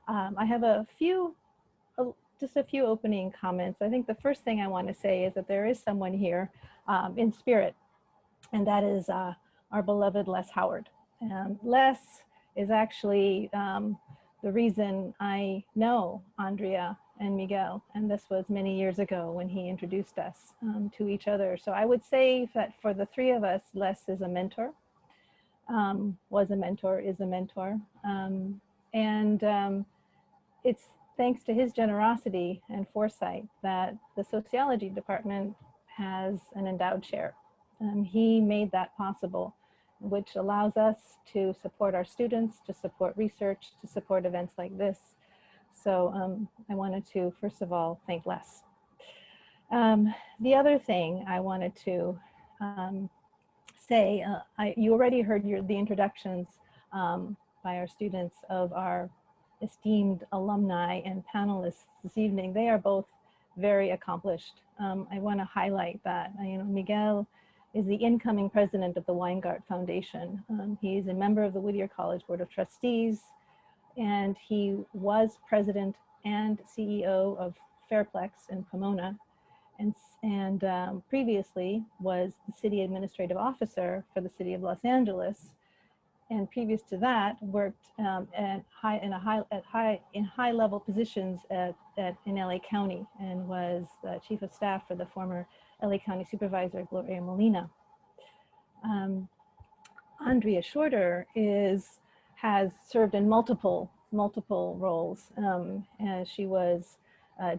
I have just a few opening comments. I think the first thing I want to say is that there is someone here in spirit, and that is our beloved Les Howard. Les is actually the reason I know Andrea and Miguel, and this was many years ago when he introduced us to each other. So I would say that for the three of us, Les is a mentor, was a mentor, is a mentor. It's thanks to his generosity and foresight that the sociology department has an endowed chair. He made that possible, which allows us to support our students, to support research, to support events like this. So I wanted to, first of all, thank Les. The other thing I wanted to say, you already heard the introductions by our students of our esteemed alumni and panelists this evening. They are both very accomplished. I want to highlight that. Miguel is the incoming president of the Weingart Foundation. He's a member of the Whittier College Board of Trustees, and he was president and CEO of Fairplex in Pomona, and previously was the city administrative officer for the city of Los Angeles. And previous to that, worked in high level positions in LA County, and was the chief of staff for the former LA County Supervisor Gloria Molina. Andrea Shorter has served in multiple roles. As she was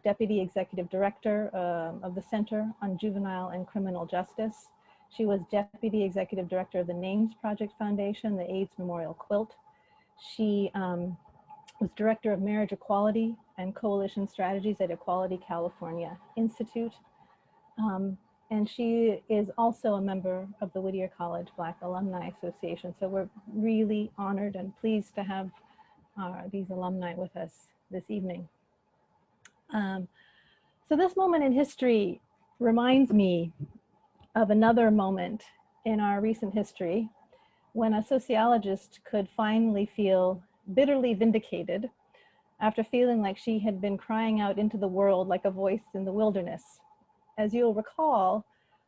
Deputy Executive Director of the Center on Juvenile and Criminal Justice. She was Deputy Executive Director of the Names Project Foundation, the AIDS Memorial Quilt. She was Director of Marriage Equality and Coalition Strategies at Equality California Institute. And she is also a member of the Whittier College Black Alumni Association. So we're really honored and pleased to have these alumni with us this evening. So this moment in history reminds me of another moment in our recent history when a sociologist could finally feel bitterly vindicated after feeling like she had been crying out into the world like a voice in the wilderness. As you'll recall,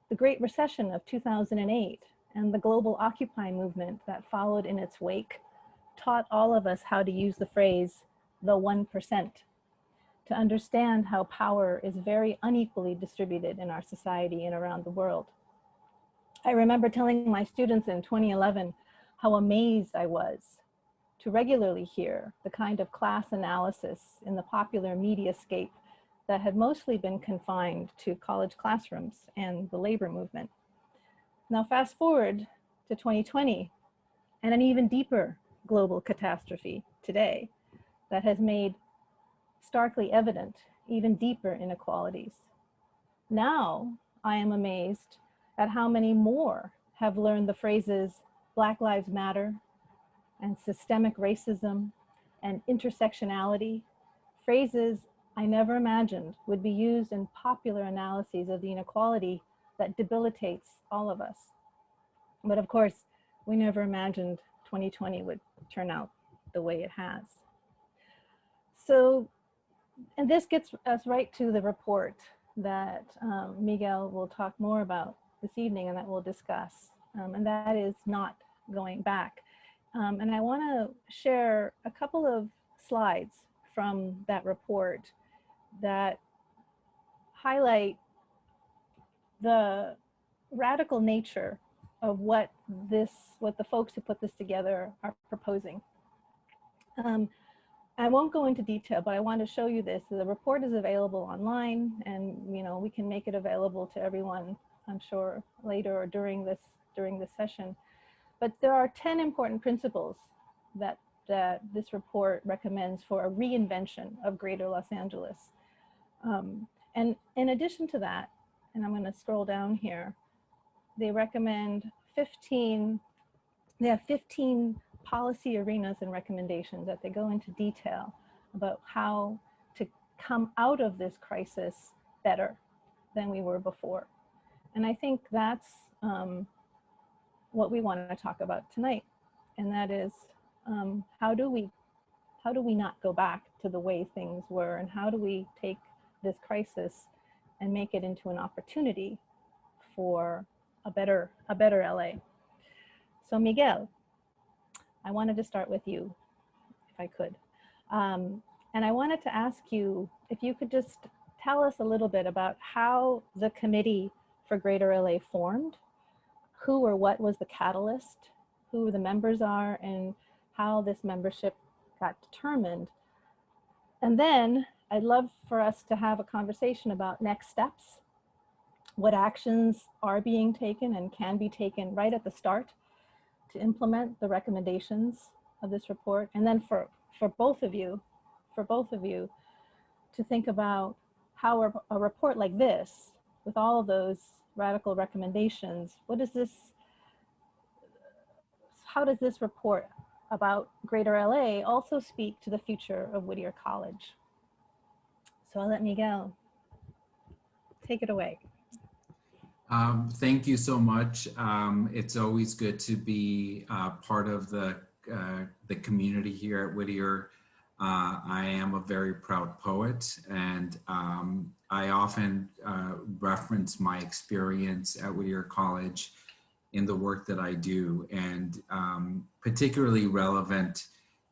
the Great Recession of 2008 and the global Occupy movement that followed in its wake taught all of us how to use the phrase, the 1%, to understand how power is very unequally distributed in our society and around the world. I remember telling my students in 2011 how amazed I was to regularly hear the kind of class analysis in the popular mediascape that had mostly been confined to college classrooms and the labor movement. Now fast forward to 2020 and an even deeper global catastrophe today that has made starkly evident even deeper inequalities. Now I am amazed at how many more have learned the phrases Black Lives Matter and systemic racism and intersectionality, phrases I never imagined would be used in popular analyses of the inequality that debilitates all of us. But of course, we never imagined 2020 would turn out the way it has. So, and this gets us right to the report that Miguel will talk more about this evening and that we'll discuss, and that is not going back. And I want to share a couple of slides from that report that highlight the radical nature of what the folks who put this together are proposing. I won't go into detail, but I want to show you this. The report is available online, and we can make it available to everyone, I'm sure, later or during this session. But there are 10 important principles that this report recommends for a reinvention of Greater Los Angeles. And in addition to that, and I'm going to scroll down here, they recommend 15 policy arenas and recommendations that they go into detail about how to come out of this crisis better than we were before. And I think that's what we want to talk about tonight. And that is, how do we how do we not go back to the way things were, and how do we take this crisis and make it into an opportunity for a better LA? So Miguel, I wanted to start with you, if I could. And I wanted to ask you if you could just tell us a little bit about how the Committee for Greater LA formed, who or what was the catalyst, who the members are, and how this membership got determined. And then I'd love for us to have a conversation about next steps, what actions are being taken and can be taken right at the start to implement the recommendations of this report. And then for both of you to think about how a report like this, with all of those radical recommendations, how does this report about Greater LA also speak to the future of Whittier College? So I'll let Miguel take it away. Thank you so much. It's always good to be part of the community here at Whittier. I am a very proud poet, and I often reference my experience at Whittier College in the work that I do, and particularly relevant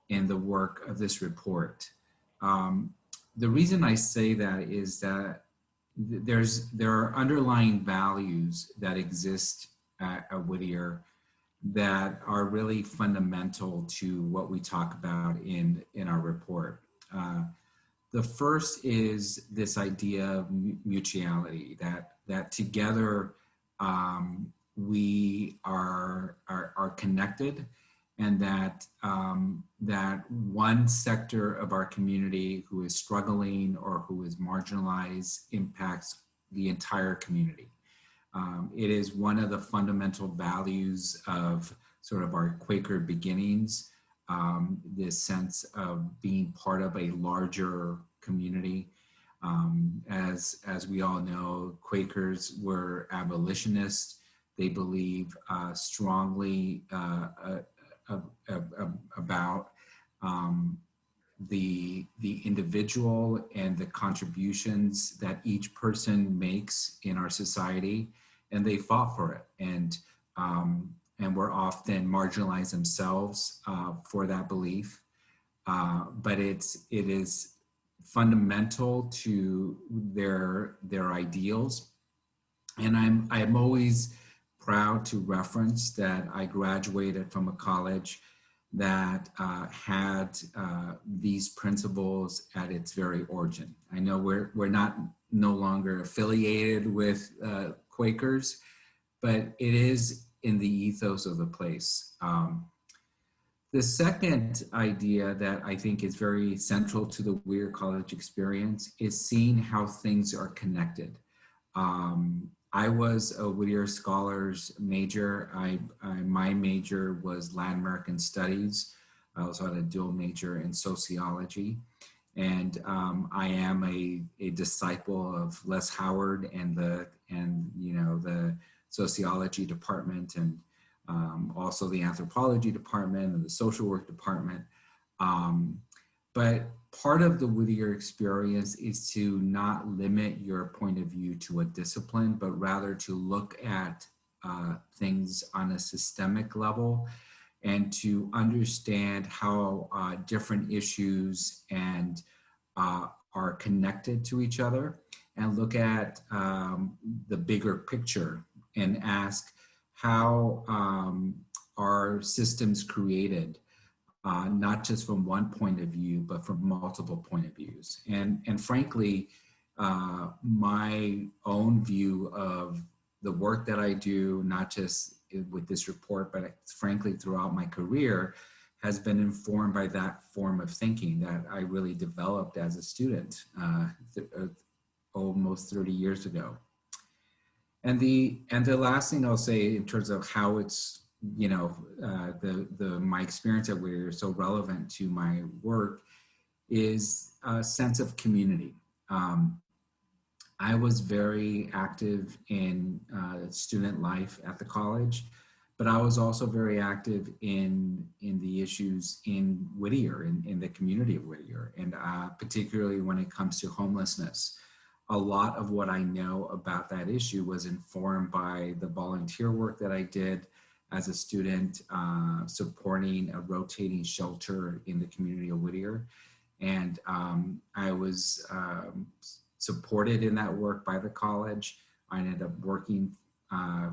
in the work of this report. The reason I say that is that there are underlying values that exist at Whittier that are really fundamental to what we talk about in our report. The first is this idea of mutuality, that together we are connected, and that that one sector of our community who is struggling or who is marginalized impacts the entire community. It is one of the fundamental values of sort of our Quaker beginnings, this sense of being part of a larger community. As we all know, Quakers were abolitionists. They believe strongly about the individual and the contributions that each person makes in our society, and they fought for it, and were often marginalized themselves for that belief. But it is fundamental to their ideals, and I'm always proud to reference that I graduated from a college that had these principles at its very origin. I know we're no longer affiliated with Quakers, but it is in the ethos of the place. The second idea that I think is very central to the Whittier College experience is seeing how things are connected. I was a Whittier Scholars major. My major was Latin American Studies. I also had a dual major in Sociology. And I am a disciple of Les Howard and the Sociology department, and also the Anthropology department and the Social Work department. But part of the Whittier experience is to not limit your point of view to a discipline, but rather to look at things on a systemic level, and to understand how different issues and are connected to each other, and look at the bigger picture and ask how are systems created, not just from one point of view, but from multiple point of views. And frankly, my own view of the work that I do, not just with this report, but frankly throughout my career, has been informed by that form of thinking that I really developed as a student almost 30 years ago. And the last thing I'll say in terms of how it's, my experience at Whittier is so relevant to my work is a sense of community. I was very active in student life at the college. but I was also very active in the issues in Whittier, in the community of Whittier, and particularly when it comes to homelessness. A lot of what I know about that issue was informed by the volunteer work that I did as a student, supporting a rotating shelter in the community of Whittier. And I was supported in that work by the college. I ended up working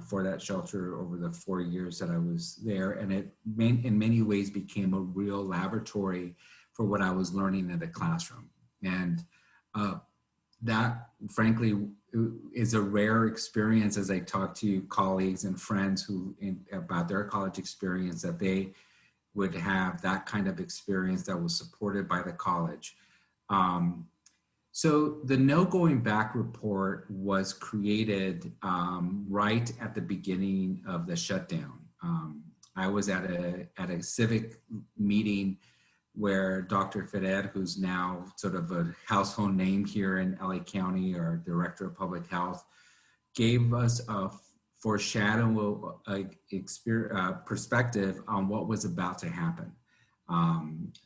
for that shelter over the 4 years that I was there. And it in many ways became a real laboratory for what I was learning in the classroom. And that, frankly, is a rare experience as I talk to colleagues and friends about their college experience, that they would have that kind of experience that was supported by the college. So the No Going Back report was created right at the beginning of the shutdown. I was at a civic meeting where Dr. Ferrer, who's now sort of a household name here in LA County, our Director of Public Health, gave us a foreshadow perspective on what was about to happen.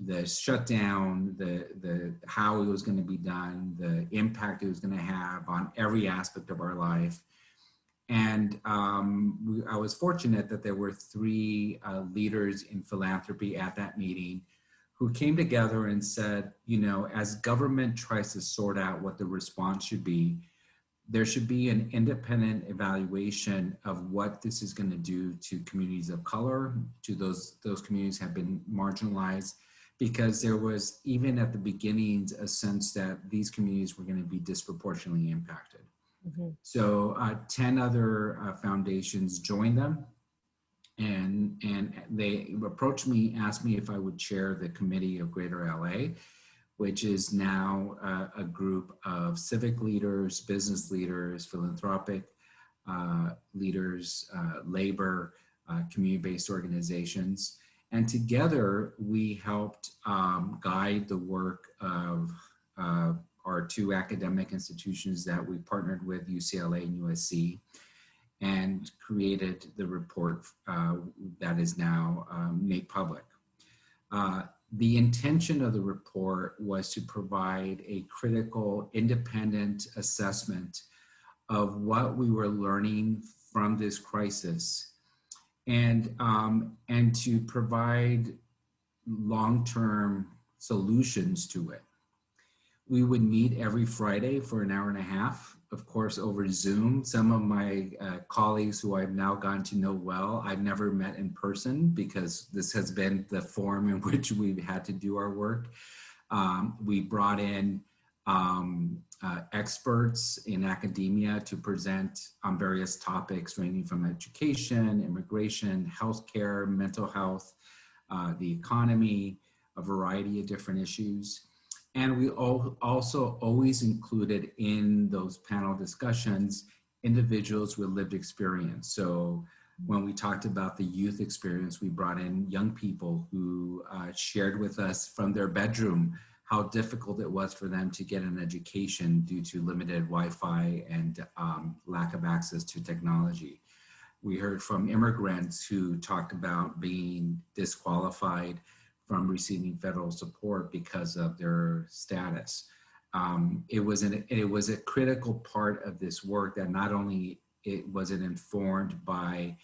The shutdown, the how it was going to be done, the impact it was going to have on every aspect of our life. And I was fortunate that there were 3 leaders in philanthropy at that meeting who came together and said, you know, as government tries to sort out what the response should be, there should be an independent evaluation of what this is going to do to communities of color, to those communities have been marginalized, because there was, even at the beginnings, a sense that these communities were going to be disproportionately impacted. Mm-hmm. So 10 other foundations joined them, and they approached me, asked me if I would chair the committee of Greater LA, which is now a group of civic leaders, business leaders, philanthropic leaders, labor, community-based organizations. And together we helped guide the work of our 2 academic institutions that we partnered with, UCLA and USC, and created the report that is now made public. The intention of the report was to provide a critical, independent assessment of what we were learning from this crisis, and to provide long-term solutions to it. We would meet every Friday for an hour and a half, of course, over Zoom. Some of my colleagues who I've now gotten to know well, I've never met in person because this has been the form in which we've had to do our work. We brought in experts in academia to present on various topics ranging from education, immigration, healthcare, mental health, the economy, a variety of different issues. And we also always included in those panel discussions individuals with lived experience. So when we talked about the youth experience, we brought in young people who shared with us from their bedroom how difficult it was for them to get an education due to limited Wi-Fi and lack of access to technology. We heard from immigrants who talked about being disqualified from receiving federal support because of their status. It was a critical part of this work that not only was it informed by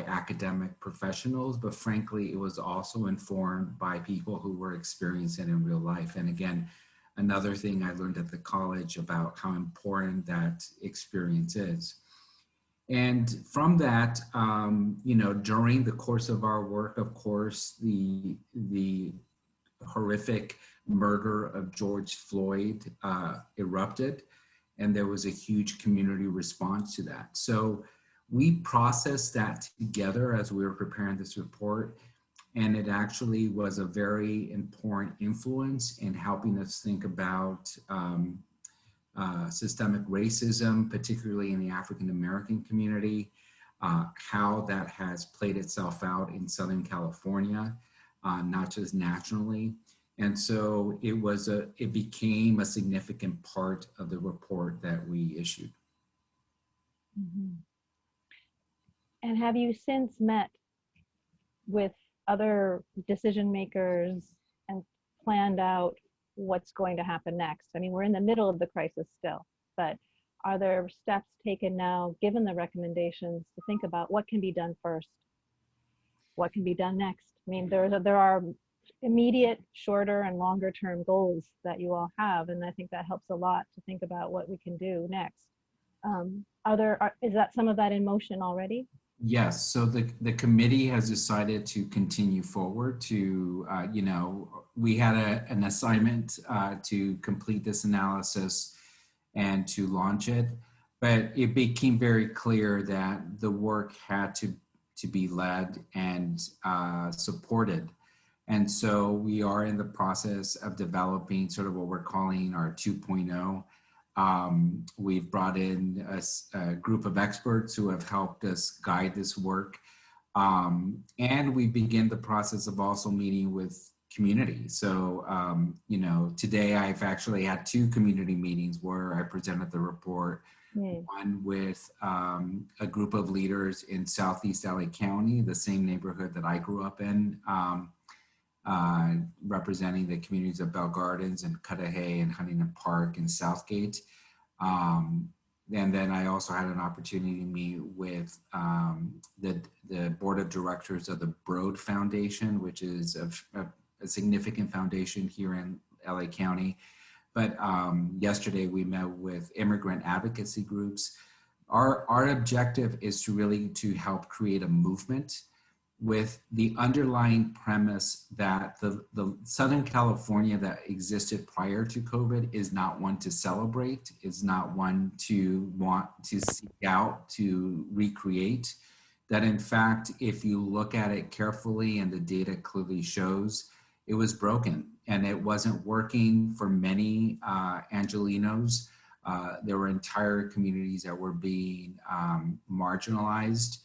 academic professionals, but frankly, it was also informed by people who were experiencing it in real life. And again, another thing I learned at the college about how important that experience is. And from that, you know, during the course of our work, of course, the horrific murder of George Floyd erupted, and there was a huge community response to that. So we processed that together as we were preparing this report, and it actually was a very important influence in helping us think about systemic racism, particularly in the African-American community, how that has played itself out in Southern California, not just nationally. And so it became a significant part of the report that we issued. Mm-hmm. And have you since met with other decision makers and planned out what's going to happen next? I mean, we're in the middle of the crisis still, but are there steps taken now, given the recommendations, to think about what can be done first? What can be done next? I mean, there are immediate, shorter, and longer term goals that you all have, and I think that helps a lot to think about what we can do next. Is that some of that in motion already? Yes, so the committee has decided to continue forward to, we had an assignment to complete this analysis and to launch it, but it became very clear that the work had to be led and supported. And so we are in the process of developing sort of what we're calling our 2.0. We've brought in a group of experts who have helped us guide this work. And we begin the process of also meeting with community. So, today I've actually had 2 community meetings where I presented the report. One with a group of leaders in Southeast LA County, the same neighborhood that I grew up in, representing the communities of Bell Gardens and Cudahy and Huntington Park and Southgate. And then I also had an opportunity to meet with the board of directors of the Broad Foundation, which is a significant foundation here in LA County. But yesterday we met with immigrant advocacy groups. Our objective is to help create a movement with the underlying premise that the Southern California that existed prior to COVID is not one to celebrate, is not one to want to seek out to recreate. That in fact, if you look at it carefully and the data clearly shows, it was broken and it wasn't working for many Angelenos. There were entire communities that were being marginalized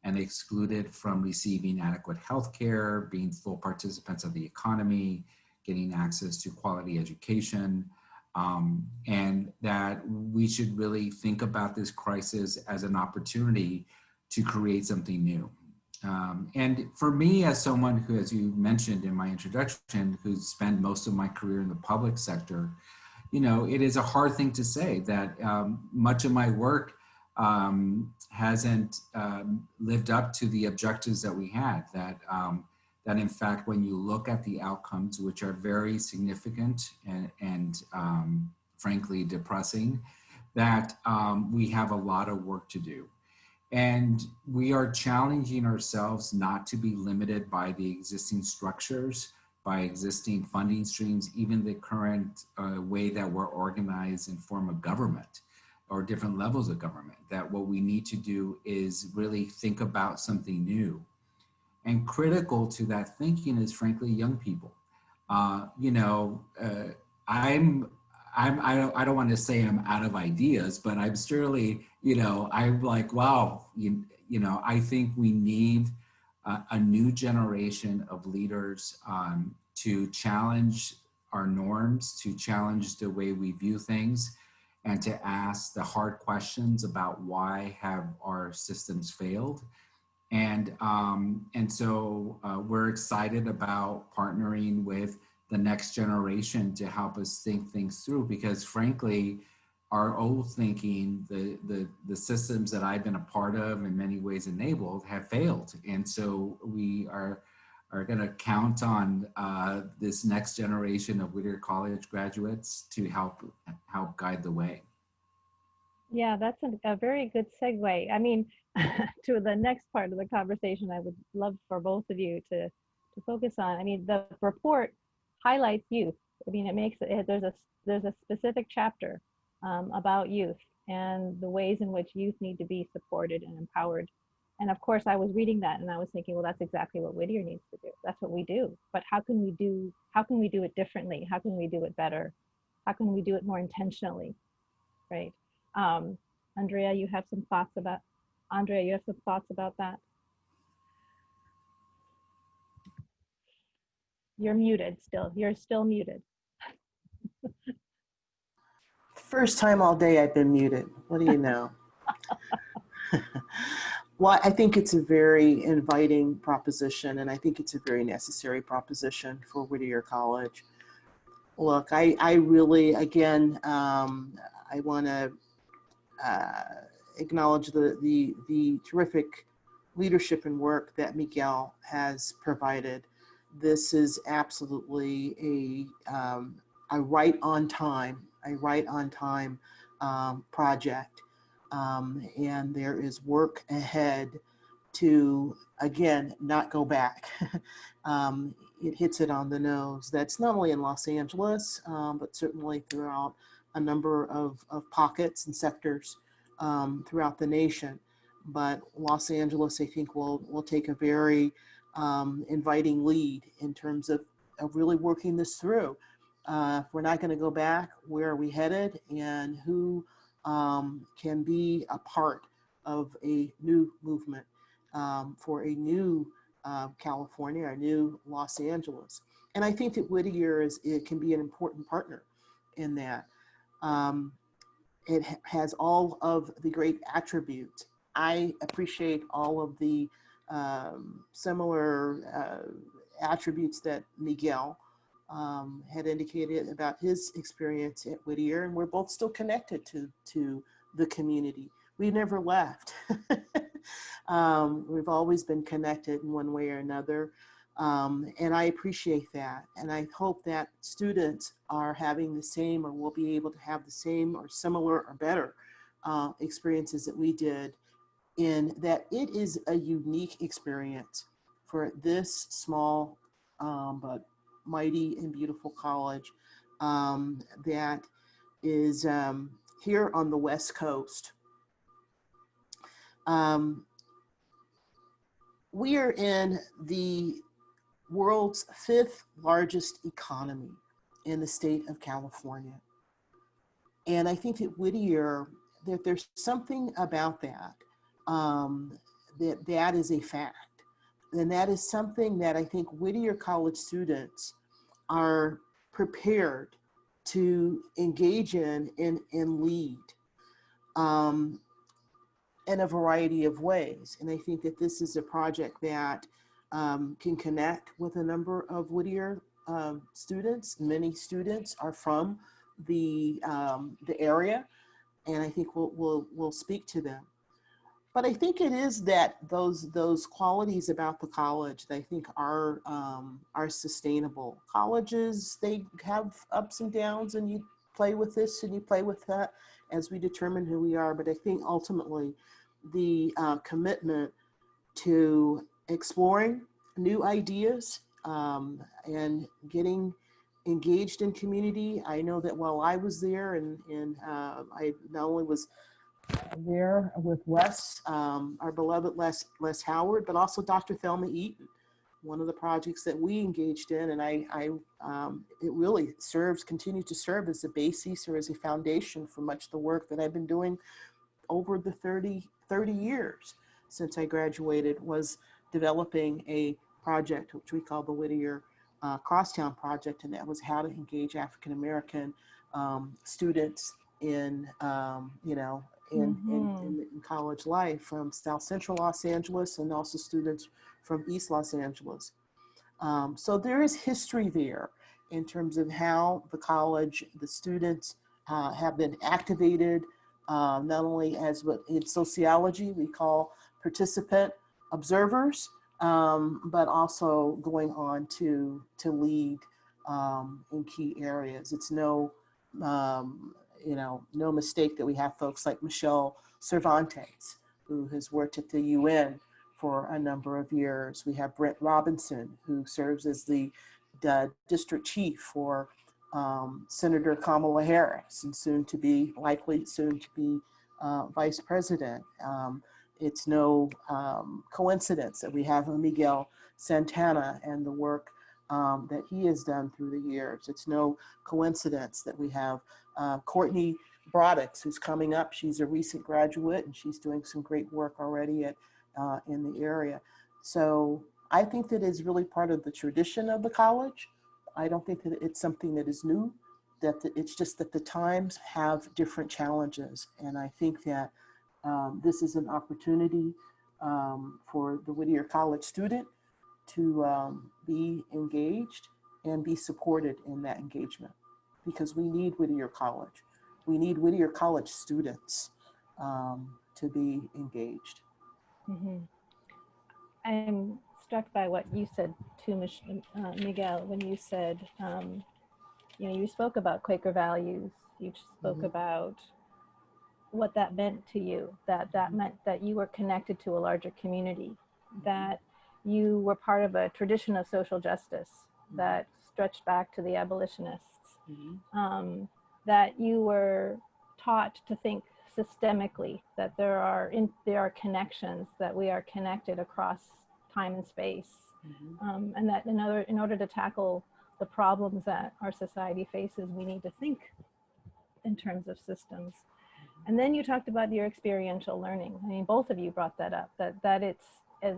and excluded from receiving adequate health care, being full participants of the economy, getting access to quality education, and that we should really think about this crisis as an opportunity to create something new. And for me, as someone who, as you mentioned in my introduction, who's spent most of my career in the public sector, it is a hard thing to say that much of my work hasn't lived up to the objectives that we had, that in fact, when you look at the outcomes, which are very significant and frankly depressing, that we have a lot of work to do. And we are challenging ourselves not to be limited by the existing structures, by existing funding streams, even the current way that we're organized in form of government or different levels of government, that what we need to do is really think about something new. And critical to that thinking is frankly young people. I don't want to say I'm out of ideas, but I'm surely, I'm like, wow, I think we need a new generation of leaders to challenge our norms, to challenge the way we view things, and to ask the hard questions about why have our systems failed. And so we're excited about partnering with the next generation to help us think things through, because frankly, our old thinking, the systems that I've been a part of, in many ways enabled, have failed. And so we are going to count on this next generation of Whittier College graduates to help guide the way. Yeah, that's a very good segue. I mean, to the next part of the conversation, I would love for both of you to focus on. I mean, the report highlights youth. I mean, there's a specific chapter about youth and the ways in which youth need to be supported and empowered. And of course, I was reading that and I was thinking, well, that's exactly what Whittier needs to do. That's what we do. But how can we do it differently? How can we do it better? How can we do it more intentionally? Right. Andrea, you have some thoughts about that? You're muted still. You're still muted. First time all day I've been muted. What do you know? Well, I think it's a very inviting proposition, and I think it's a very necessary proposition for Whittier College. Look, I really, again, I want to acknowledge the terrific leadership and work that Miguel has provided. This is absolutely a right on time project. And there is work ahead to, again, not go back. It hits it on the nose. That's not only in Los Angeles, but certainly throughout a number of pockets and sectors throughout the nation. But Los Angeles, I think, will take a very inviting lead in terms of really working this through. If we're not going to go back, where are we headed, and who can be a part of a new movement for a new California, a new Los Angeles. And I think that Whittier it can be an important partner in that. It has all of the great attributes. I appreciate all of the similar attributes that Miguel had indicated about his experience at Whittier, and we're both still connected to the community. We never left. We've always been connected in one way or another. And I appreciate that. And I hope that students are having the same, or will be able to have the same or similar or better experiences that we did, in that it is a unique experience for this small but mighty and beautiful college that is here on the West Coast. We are in the world's 5th largest economy in the state of California. And I think at Whittier, that there's something about that, that is a fact. And that is something that I think Whittier College students are prepared to engage in and lead in a variety of ways. And I think that this is a project that can connect with a number of Whittier students. Many students are from the area, and I think we'll speak to them. But I think it is that those qualities about the college that I think are sustainable. Colleges, they have ups and downs, and you play with this and you play with that as we determine who we are. But I think ultimately the commitment to exploring new ideas and getting engaged in community. I know that while I was there, and I not only was there with Wes, our beloved Les Howard, but also Dr. Thelma Eaton, one of the projects that we engaged in, and it really continues to serve as a basis or as a foundation for much of the work that I've been doing over the 30 years since I graduated, was developing a project which we call the Whittier Crosstown Project, and that was how to engage African American students in college life, from South Central Los Angeles, and also students from East Los Angeles. So there is history there in terms of how the college, the students have been activated, not only as what in sociology we call participant observers, but also going on to lead in key areas. It's no mistake that we have folks like Michelle Cervantes, who has worked at the UN for a number of years. We have Brent Robinson, who serves as the district chief for Senator Kamala Harris, and likely soon to be vice president. It's no coincidence that we have Miguel Santana and the work that he has done through the years. It's no coincidence that we have Courtney Broddux, who's coming up. She's a recent graduate, and she's doing some great work already in the area. So I think that is really part of the tradition of the college. I don't think that it's something that is new, it's just that the times have different challenges. And I think that this is an opportunity for the Whittier College student to be engaged and be supported in that engagement, because we need Whittier College. We need Whittier College students to be engaged. Mm-hmm. I'm struck by what you said too, Miguel, when you said, you know, you spoke about Quaker values, you spoke about what that meant to you, that meant that you were connected to a larger community, that you were part of a tradition of social justice that stretched back to the abolitionists, that you were taught to think systemically, that there are connections, that we are connected across time and space, and that in order to tackle the problems that our society faces, we need to think in terms of systems. And then you talked about your experiential learning. I mean, both of you brought that up, that it's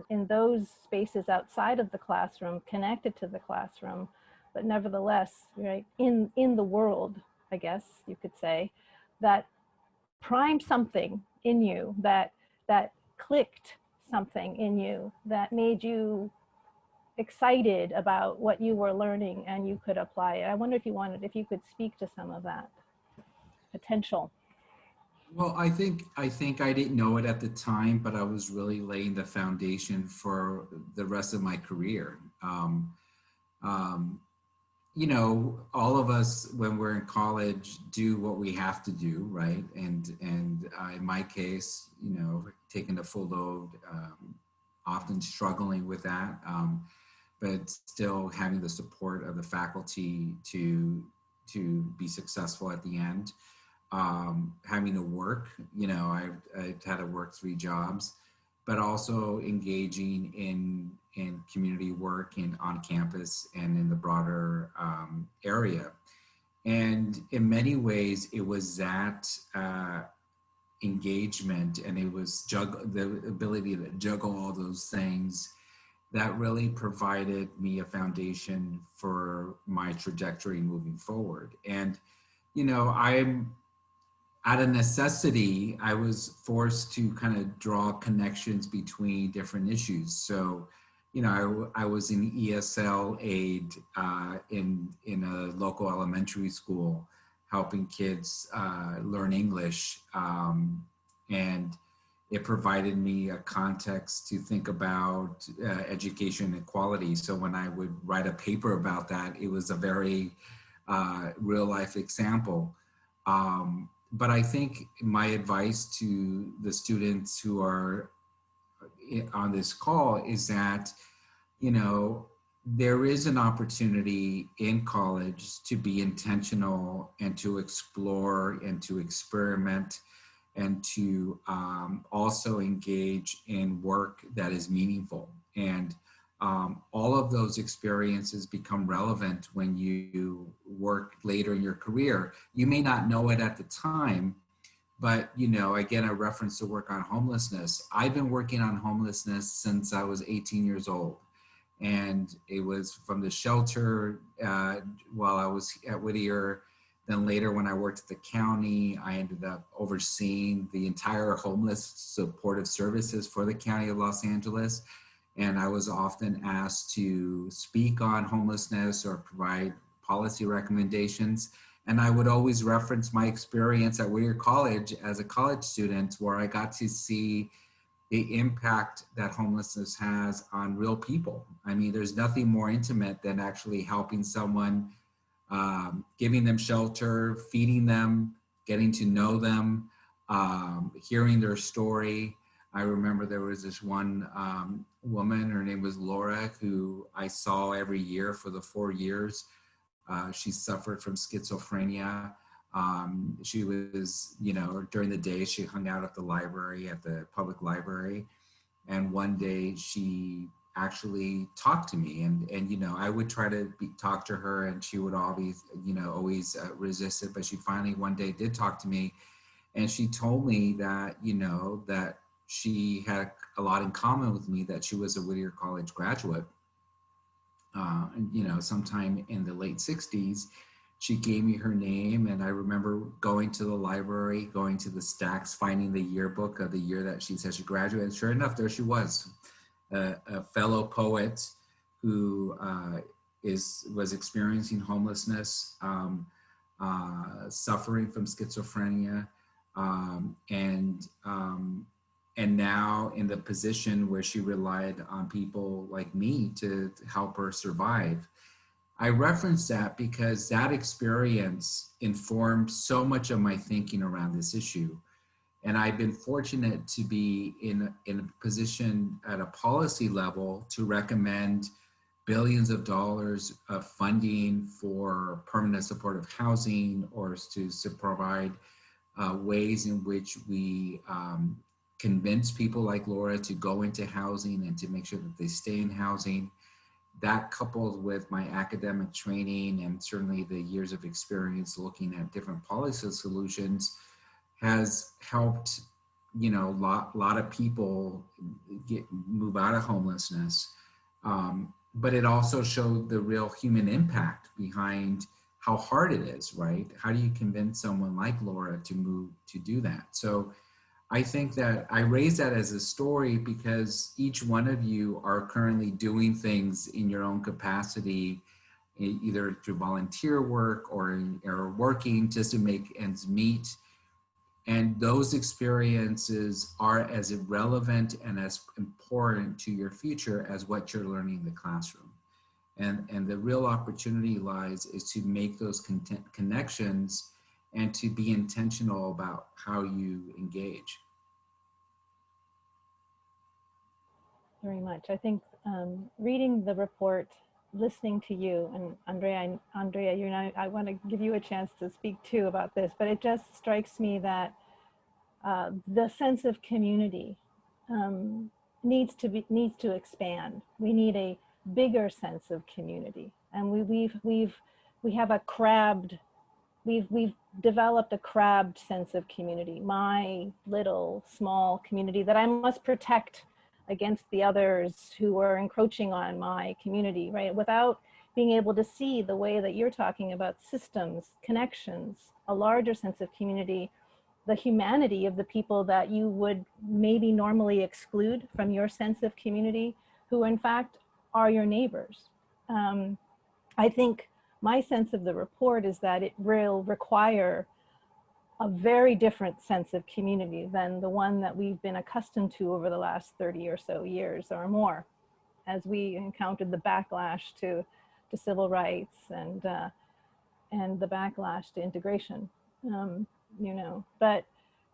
in those spaces outside of the classroom, connected to the classroom, but nevertheless, right, in the world, I guess you could say, that primed something in you, that clicked something in you, that made you excited about what you were learning and you could apply it. I wonder if you could speak to some of that potential. Well, I think I didn't know it at the time, but I was really laying the foundation for the rest of my career. You know, all of us when we're in college do what we have to do, right? And in my case, you know, taking the full load, often struggling with that, but still having the support of the faculty to be successful at the end. Having to work, you know, I had to work 3 jobs, but also engaging in community work and on campus and in the broader area. And in many ways, it was that engagement, and it was the ability to juggle all those things that really provided me a foundation for my trajectory moving forward. And, you know, out of necessity, I was forced to kind of draw connections between different issues. So, you know, I was an ESL aide in a local elementary school, helping kids learn English. And it provided me a context to think about education equality. So when I would write a paper about that, it was a very real life example. But I think my advice to the students who are on this call is that, you know, there is an opportunity in college to be intentional and to explore and to experiment and to also engage in work that is meaningful. And all of those experiences become relevant when you work later in your career. You may not know it at the time, but, you know, again, a reference to work on homelessness. I've been working on homelessness since I was 18 years old. And it was from the shelter while I was at Whittier. Then later when I worked at the county, I ended up overseeing the entire homeless supportive services for the County of Los Angeles. And I was often asked to speak on homelessness or provide policy recommendations. And I would always reference my experience at Whittier College as a college student, where I got to see the impact that homelessness has on real people. I mean, there's nothing more intimate than actually helping someone, giving them shelter, feeding them, getting to know them, hearing their story. I remember there was this one woman, her name was Laura, who I saw every year for the 4 years. She suffered from schizophrenia. She was, you know, during the day, she hung out at the library, at the public library. And one day she actually talked to me, and you know, I would try to talk to her, and she would always, you know, always resist it. But she finally one day did talk to me, and she told me that, you know, that she had a lot in common with me, that she was a Whittier College graduate. And, you know, sometime in the late 60s, she gave me her name, and I remember going to the library, going to the stacks, finding the yearbook of the year that she said she graduated. And sure enough, there she was, a fellow poet who was experiencing homelessness, suffering from schizophrenia, and now in the position where she relied on people like me to help her survive. I reference that because that experience informed so much of my thinking around this issue. And I've been fortunate to be in a position at a policy level to recommend billions of dollars of funding for permanent supportive housing, or to provide ways in which we convince people like Laura to go into housing and to make sure that they stay in housing. That, coupled with my academic training and certainly the years of experience looking at different policy solutions, has helped, a lot of people move out of homelessness. But it also showed the real human impact behind how hard it is, right? How do you convince someone like Laura to move to do that? So I think that I raise that as a story because each one of you are currently doing things in your own capacity, either through volunteer work or working just to make ends meet. And those experiences are as relevant and as important to your future as what you're learning in the classroom. And the real opportunity lies is to make those connections and to be intentional about how you engage. Very much. I think reading the report, listening to you, and Andrea, I want to give you a chance to speak too about this, but it just strikes me that the sense of community needs to expand. We need a bigger sense of community, and we have a crabbed. We've developed a crabbed sense of community. My little small community that I must protect against the others who are encroaching on my community, right? Without being able to see the way that you're talking about systems, connections, a larger sense of community, the humanity of the people that you would maybe normally exclude from your sense of community, who in fact are your neighbors. I think my sense of the report is that it will require a very different sense of community than the one that we've been accustomed to over the last 30 or so years or more, as we encountered the backlash to civil rights and the backlash to integration, But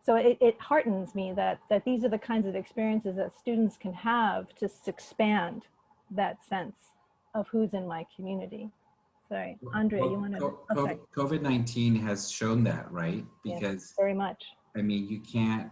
so it heartens me that these are the kinds of experiences that students can have to expand that sense of who's in my community. Sorry, Andrea, you want to? COVID-19 has shown that, right? Because yes, very much. I mean, you can't.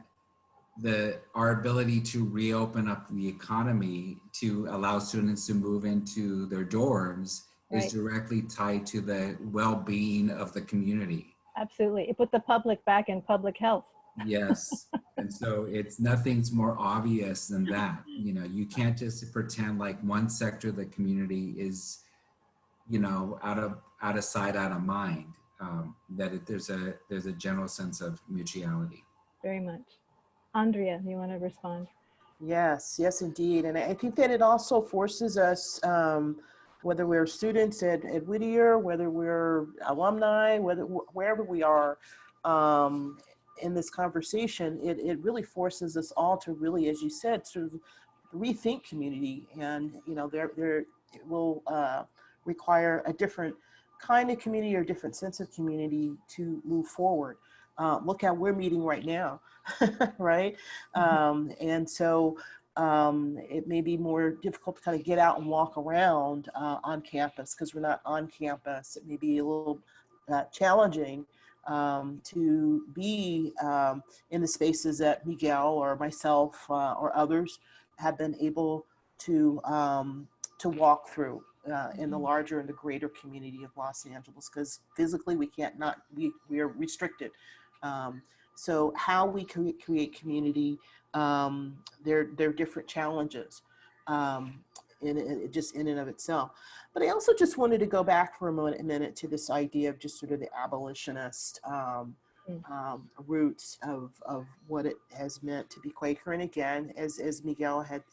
Our ability to reopen up the economy to allow students to move into their dorms is directly tied to the well-being of the community. Absolutely, it put the public back in public health. Yes, and so nothing's more obvious than that. You can't just pretend like one sector of the community is, out of sight, out of mind. There's a general sense of mutuality. Very much. Andrea, you want to respond? Yes, indeed. And I think that it also forces us, whether we're students at Whittier, whether we're alumni, wherever we are in this conversation, it really forces us all to really, as you said, sort of rethink community. And, it will require a different kind of community or different sense of community to move forward. Look how we're meeting right now, right? And so it may be more difficult to kind of get out and walk around on campus because we're not on campus. It may be a little challenging to be in the spaces that Miguel or myself or others have been able to walk through in the larger and the greater community of Los Angeles, because physically we are restricted. So how we create community, there are different challenges. just in and of itself. But I also just wanted to go back for a minute to this idea of just sort of the abolitionist roots of what it has meant to be Quaker. And again, as Miguel had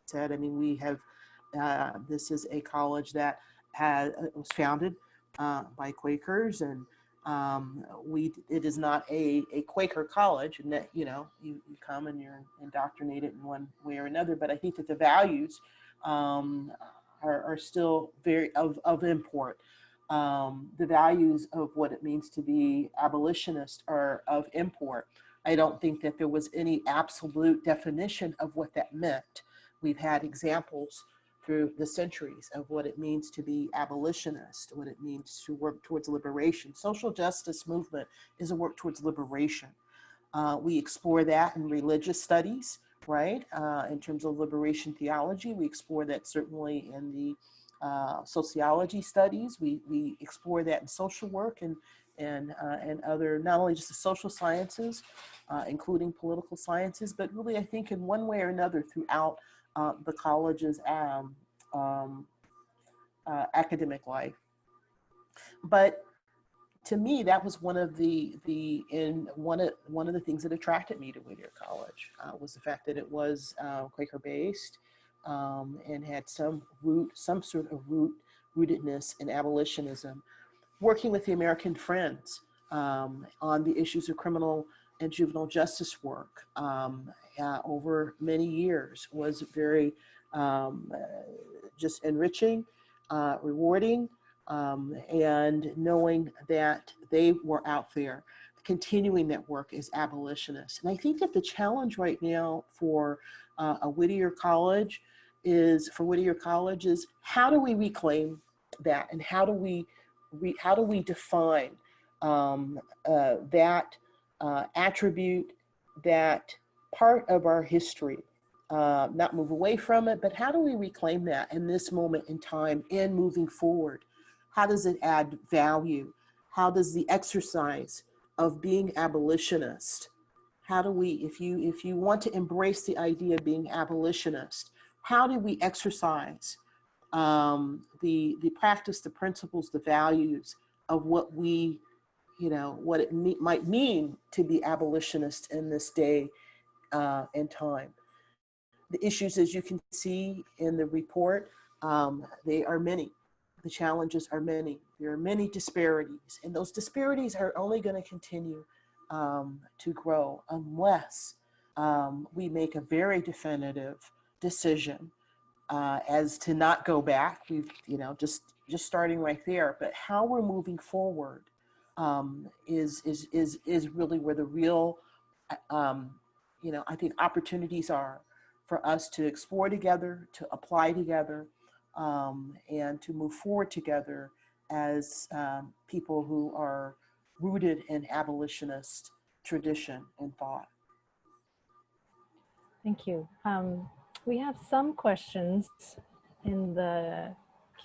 said, I mean, we have, this is a college that was founded by Quakers, and it is not a Quaker college, and that, you know, you come and you're indoctrinated in one way or another. But I think that the values are still very of import. The values of what it means to be abolitionist are of import. I don't think that there was any absolute definition of what that meant. We've had examples through the centuries of what it means to be abolitionist, what it means to work towards liberation. Social justice movement is a work towards liberation. We explore that in religious studies, right? In terms of liberation theology, we explore that certainly in the sociology studies. We explore that in social work and other, not only just the social sciences, including political sciences, but really I think in one way or another throughout the college's academic life. But to me, that was one of the things that attracted me to Whittier College was the fact that it was Quaker based and had some sort of rootedness in abolitionism. Working with the American Friends on the issues of criminal and juvenile justice work over many years was very just enriching, rewarding, and knowing that they were out there continuing that work as abolitionists. And I think that the challenge right now for a Whittier College is how do we reclaim that, and how do we define that attribute, that part of our history, not move away from it, but how do we reclaim that in this moment in time and moving forward? How does it add value? How does the exercise of being abolitionist, how do we, if you want to embrace the idea of being abolitionist, how do we exercise the practice, the principles, the values of what we, you know, what it might mean to be abolitionist in this day and time. The issues, as you can see in the report, they are many. The challenges are many. There are many disparities, and those disparities are only going to continue to grow unless we make a very definitive decision as to not go back. We've, you know, just starting right there, but how we're moving forward is really where the real, you know, I think opportunities are for us to explore together, to apply together, and to move forward together as people who are rooted in abolitionist tradition and thought. Thank you. We have some questions in the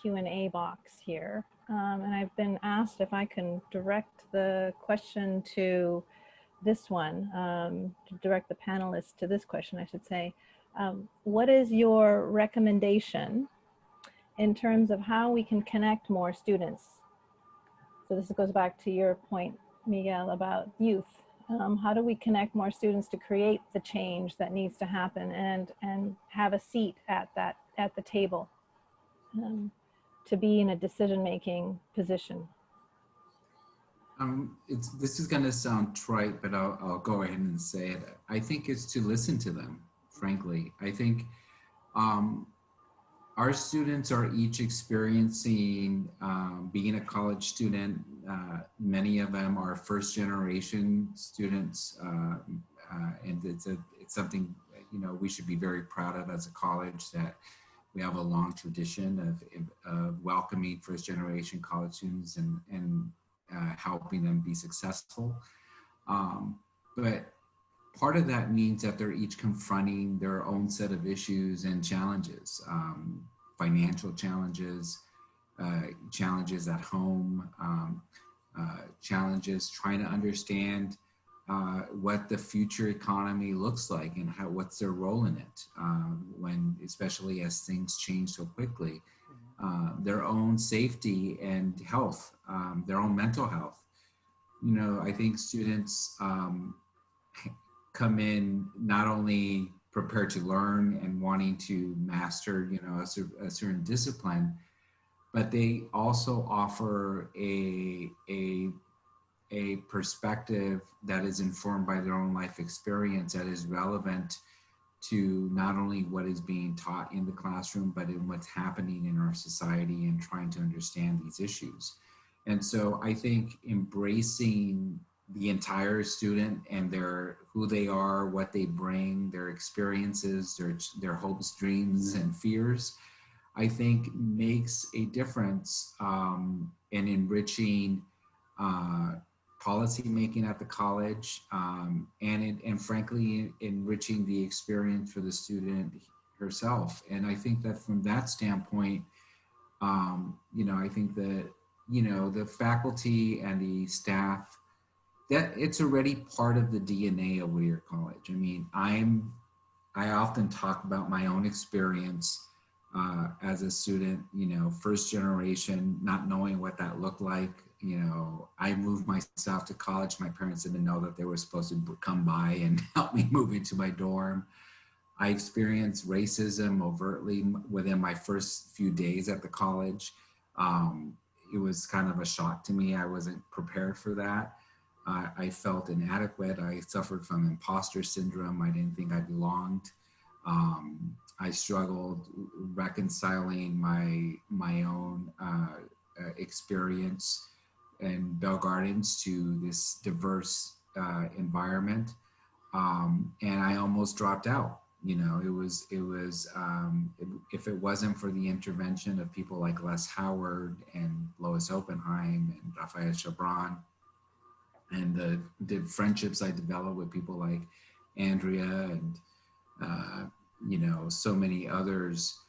Q&A box here, and I've been asked if I can direct the question to this one, to direct the panelists to this question, I should say. What is your recommendation in terms of how we can connect more students? So this goes back to your point, Miguel, about youth. How do we connect more students to create the change that needs to happen and have a seat at the table, to be in a decision-making position? This is going to sound trite, but I'll go ahead and say it. I think it's to listen to them, frankly. I think our students are each experiencing being a college student. Many of them are first-generation students, and it's something, you know, we should be very proud of as a college, that we have a long tradition of welcoming first-generation college students and helping them be successful. But part of that means that they're each confronting their own set of issues and challenges, financial challenges, challenges at home, challenges trying to understand what the future economy looks like and what's their role in it, especially as things change so quickly. Their own safety and health, their own mental health. I think students come in not only prepared to learn and wanting to master, a certain discipline, but they also offer a perspective that is informed by their own life experience, that is relevant to not only what is being taught in the classroom, but in what's happening in our society and trying to understand these issues. And so I think embracing the entire student and who they are, what they bring, their experiences, their hopes, dreams, and fears, I think makes a difference in enriching policy making at the college, and frankly, enriching the experience for the student herself. And I think that from that standpoint, I think that, the faculty and the staff, that it's already part of the DNA of Whittier College. I mean, I often talk about my own experience as a student, first generation, not knowing what that looked like. I moved myself to college. My parents didn't know that they were supposed to come by and help me move into my dorm. I experienced racism overtly within my first few days at the college. It was kind of a shock to me. I wasn't prepared for that. I felt inadequate. I suffered from imposter syndrome. I didn't think I belonged. I struggled reconciling my own experience in Bell Gardens to this diverse environment, and I almost dropped out. If it wasn't for the intervention of people like Les Howard and Lois Oppenheim and Raphael Chabran, and the friendships I developed with people like Andrea and so many others,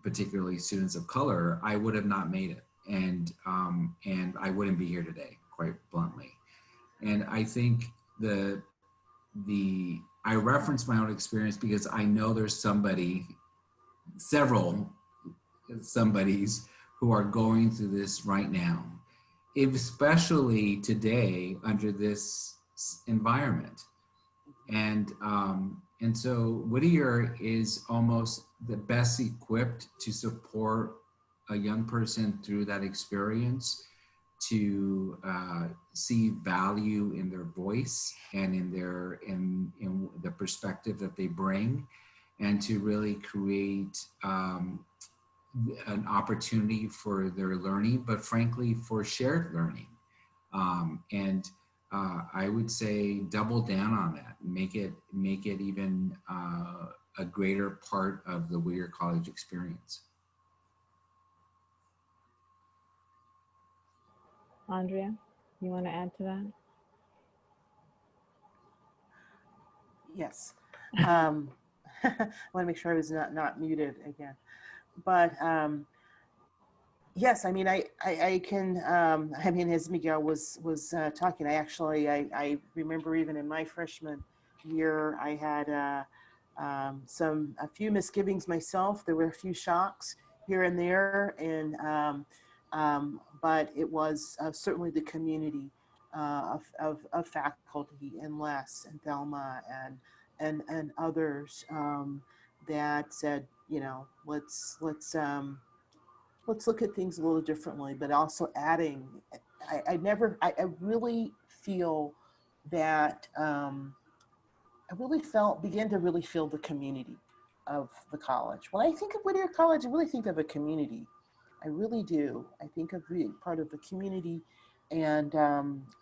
particularly students of color, I would have not made it, and I wouldn't be here today, quite bluntly. And I think I reference my own experience because I know there's several somebodies who are going through this right now, especially today under this environment. And so Whittier is almost the best equipped to support a young person through that experience, to see value in their voice and in the perspective that they bring, and to really create an opportunity for their learning, but frankly for shared learning. I would say double down on that, make it even a greater part of the Whittier College experience. Andrea, you want to add to that? Yes. I want to make sure I was not muted again. But yes, I mean, I can, as Miguel was talking, I remember even in my freshman year, I had a few misgivings myself. There were a few shocks here and there, and but it was certainly the community of faculty and Les and Thelma and others that said, let's look at things a little differently, but also adding. I really feel that began to really feel the community of the college. When I think of Whittier College, I really think of a community. I really do. I think of being part of the community, and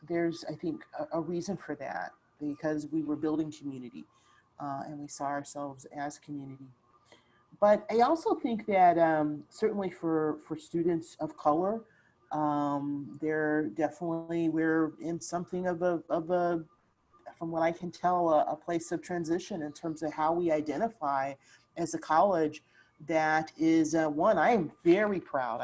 there's, I think, a reason for that, because we were building community, and we saw ourselves as community. But I also think that certainly for students of color, we're in something of a, from what I can tell, a place of transition in terms of how we identify as a college that is one I am very proud.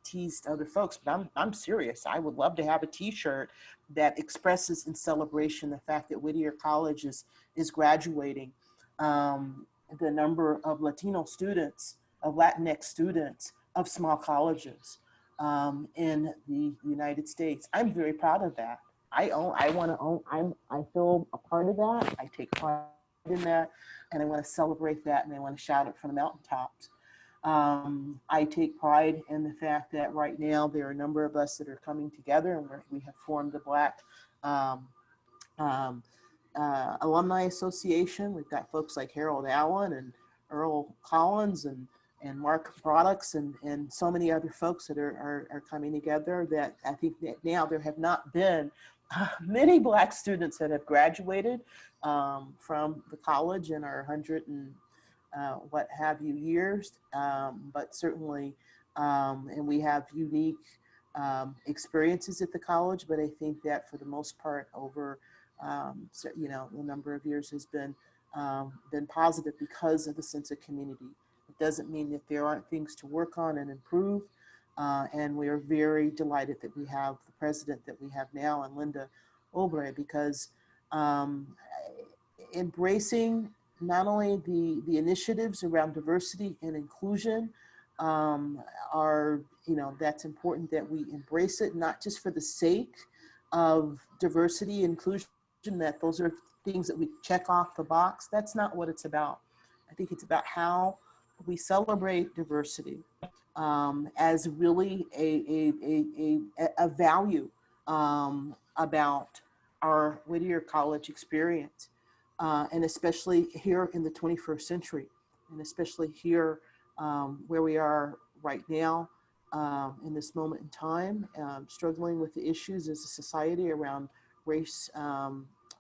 teased other folks, but I'm serious. I would love to have a t-shirt that expresses in celebration the fact that Whittier College is graduating the number of Latino students, of Latinx students, of small colleges in the United States. I'm very proud of that. I feel a part of that. I take pride in that, and I want to celebrate that, and I want to shout it from the mountaintops. I take pride in the fact that right now there are a number of us that are coming together, and we have formed the Black Alumni Association. We've got folks like Harold Allen and Earl Collins and Mark Products and so many other folks that are coming together, that I think that now there have not been many Black students that have graduated from the college in our 100 and what have you years, but certainly, and we have unique experiences at the college, but I think that for the most part over, so, you know, the number of years has been positive because of the sense of community. It doesn't mean that there aren't things to work on and improve, and we are very delighted that we have the president that we have now, and Linda Obre, because embracing not only the initiatives around diversity and inclusion are, you know, that's important that we embrace it, not just for the sake of diversity and inclusion, that those are things that we check off the box. That's not what it's about. I think it's about how we celebrate diversity as really a value about our Whittier College experience. And especially here in the 21st century, and especially here where we are right now in this moment in time, struggling with the issues as a society around race,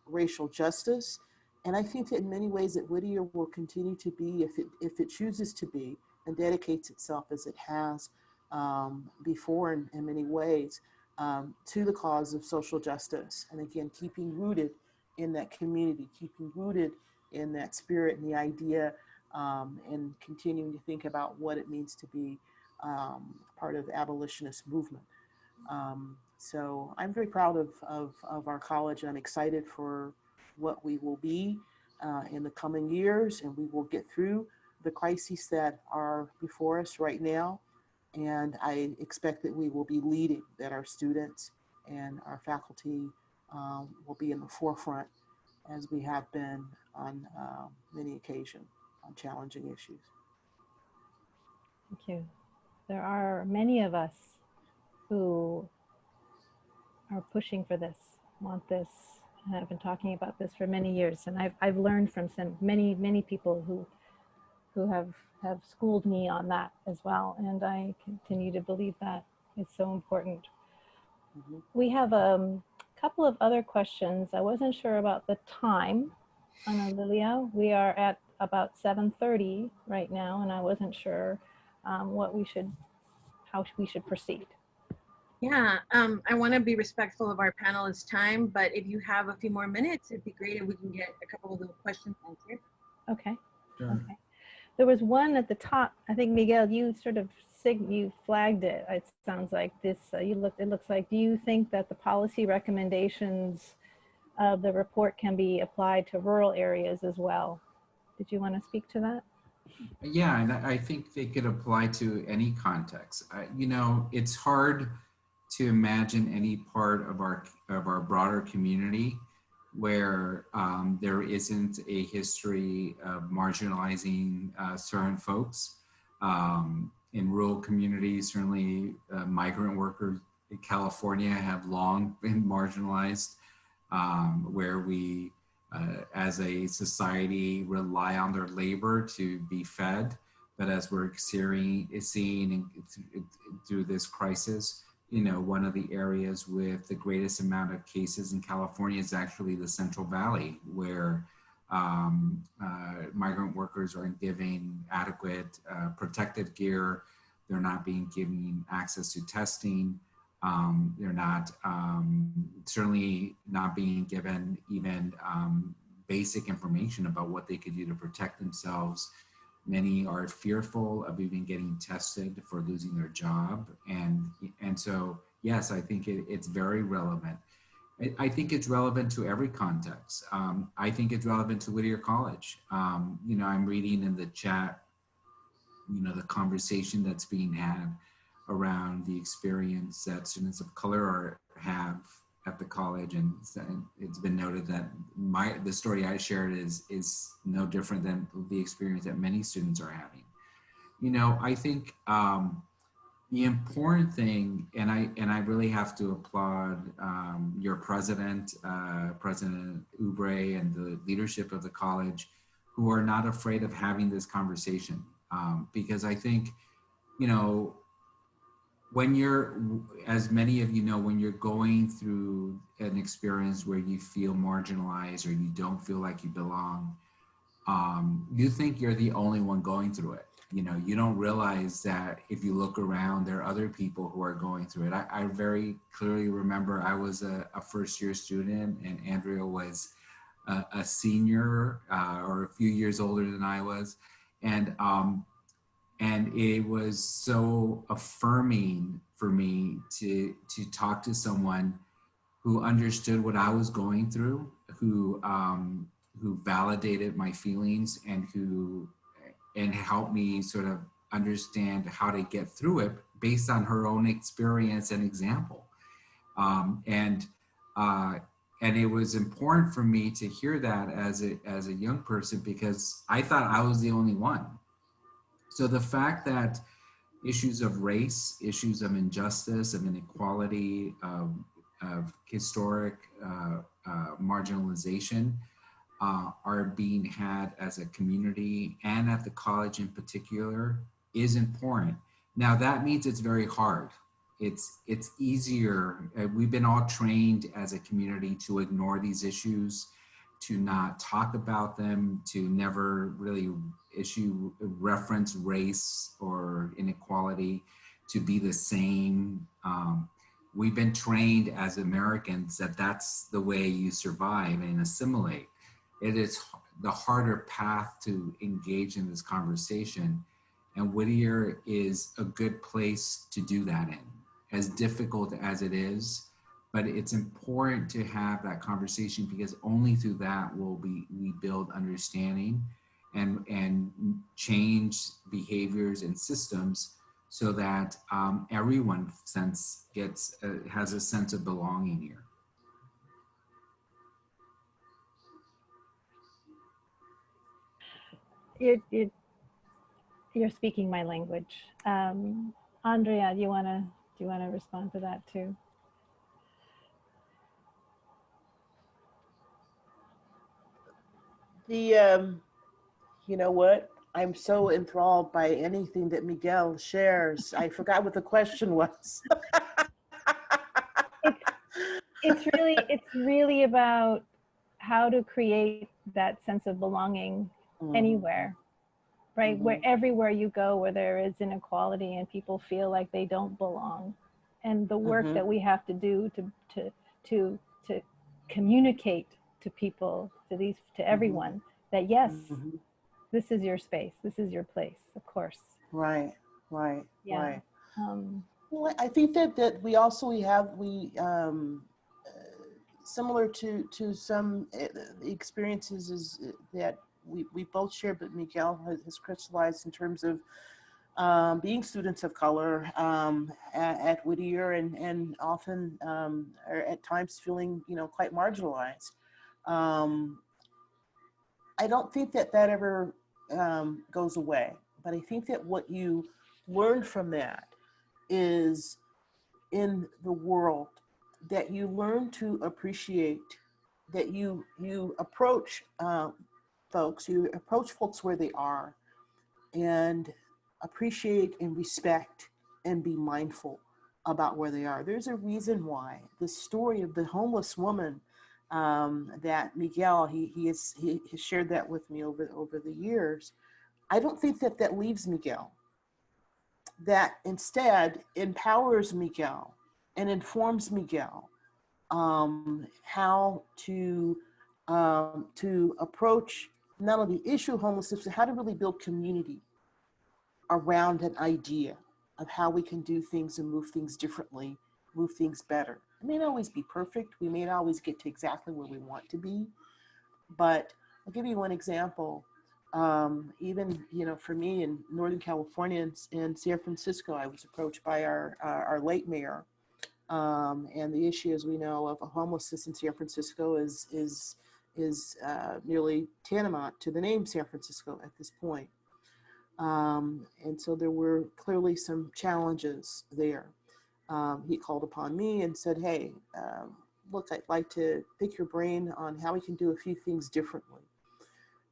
racial justice. And I think that in many ways that Whittier will continue to be, if it chooses to be, and dedicates itself as it has before in many ways, to the cause of social justice. And again, keeping rooted in that community, keeping rooted in that spirit and the idea, and continuing to think about what it means to be part of the abolitionist movement. So I'm very proud of our college. I'm excited for what we will be in the coming years, and we will get through the crises that are before us right now. And I expect that we will be leading, that our students and our faculty will be in the forefront, as we have been on many occasions on challenging issues. Thank you. There are many of us who are pushing for this, want this, and have been talking about this for many years. And I've learned from many people who have schooled me on that as well. And I continue to believe that it's so important. Mm-hmm. We have a couple of other questions. I wasn't sure about the time, Ana Lilia. We are at about 7:30 right now, and I wasn't sure how we should proceed. Yeah, I want to be respectful of our panelists' time, but if you have a few more minutes, it'd be great if we can get a couple of the questions answered. Okay. Sure. Okay. There was one at the top. I think Miguel, you sort of you flagged it. It sounds like this. It looks like. Do you think that the policy recommendations of the report can be applied to rural areas as well? Did you want to speak to that? Yeah, and I think they could apply to any context. You know, it's hard to imagine any part of our broader community where there isn't a history of marginalizing certain folks. In rural communities, certainly migrant workers in California have long been marginalized, where we, as a society, rely on their labor to be fed. But as we're seeing through this crisis, you know, one of the areas with the greatest amount of cases in California is actually the Central Valley, where migrant workers aren't given adequate protective gear. They're not being given access to testing. They're not certainly not being given even basic information about what they could do to protect themselves. Many are fearful of even getting tested for losing their job. And so, yes, I think it's very relevant. I think it's relevant to every context. I think it's relevant to Whittier College. You know, I'm reading in the chat, you know, the conversation that's being had around the experience that students of color have at the college, and it's been noted that the story I shared is no different than the experience that many students are having. You know, I think the important thing, and I really have to applaud your president, President Oubre, and the leadership of the college, who are not afraid of having this conversation, because I think, you know, when you're, as many of you know, when you're going through an experience where you feel marginalized or you don't feel like you belong, you think you're the only one going through it. You know, you don't realize that if you look around, there are other people who are going through it. I very clearly remember I was a first-year student, and Andrea was a senior or a few years older than I was. And it was so affirming for me to talk to someone who understood what I was going through, who validated my feelings, and helped me sort of understand how to get through it based on her own experience and example. And it was important for me to hear that as a young person, because I thought I was the only one. So the fact that issues of race, issues of injustice, of inequality, of historic marginalization are being had as a community and at the college in particular is important. Now that means it's very hard. It's easier. We've been all trained as a community to ignore these issues, to not talk about them, to never really reference race or inequality, to be the same. We've been trained as Americans that that's the way you survive and assimilate. It is the harder path to engage in this conversation. And Whittier is a good place to do that in, as difficult as it is. But it's important to have that conversation, because only through that will we build understanding and change behaviors and systems, so that everyone has a sense of belonging here. You're speaking my language. Andrea, do you wanna respond to that too? You know what? I'm so enthralled by anything that Miguel shares. I forgot what the question was. It's really about how to create that sense of belonging anywhere, right? Where everywhere you go, where there is inequality and people feel like they don't belong, and the work that we have to do to communicate to people, to everyone, that yes, this is your space, this is your place, of course. Right. Yeah. Well, I think that we also have similar to some experiences is that we both share, but Miguel has crystallized in terms of being students of color at Whittier, and often or at times feeling, you know, quite marginalized. I don't think that ever goes away, but I think that what you learn from that is, in the world, that you learn to appreciate, that you approach folks where they are, and appreciate and respect and be mindful about where they are. There's a reason why the story of the homeless woman that Miguel, he has shared that with me over the years. I don't think that leaves Miguel. That instead empowers Miguel and informs Miguel how to approach not only the issue of homelessness, but how to really build community around an idea of how we can do things and move things differently, move things better. It may not always be perfect. We may not always get to exactly where we want to be, but I'll give you one example. Even, you know, for me in Northern California and San Francisco, I was approached by our late mayor. And the issue, as we know, of homelessness in San Francisco is nearly tantamount to the name San Francisco at this point. And so there were clearly some challenges there. He called upon me and said, hey, look, I'd like to pick your brain on how we can do a few things differently.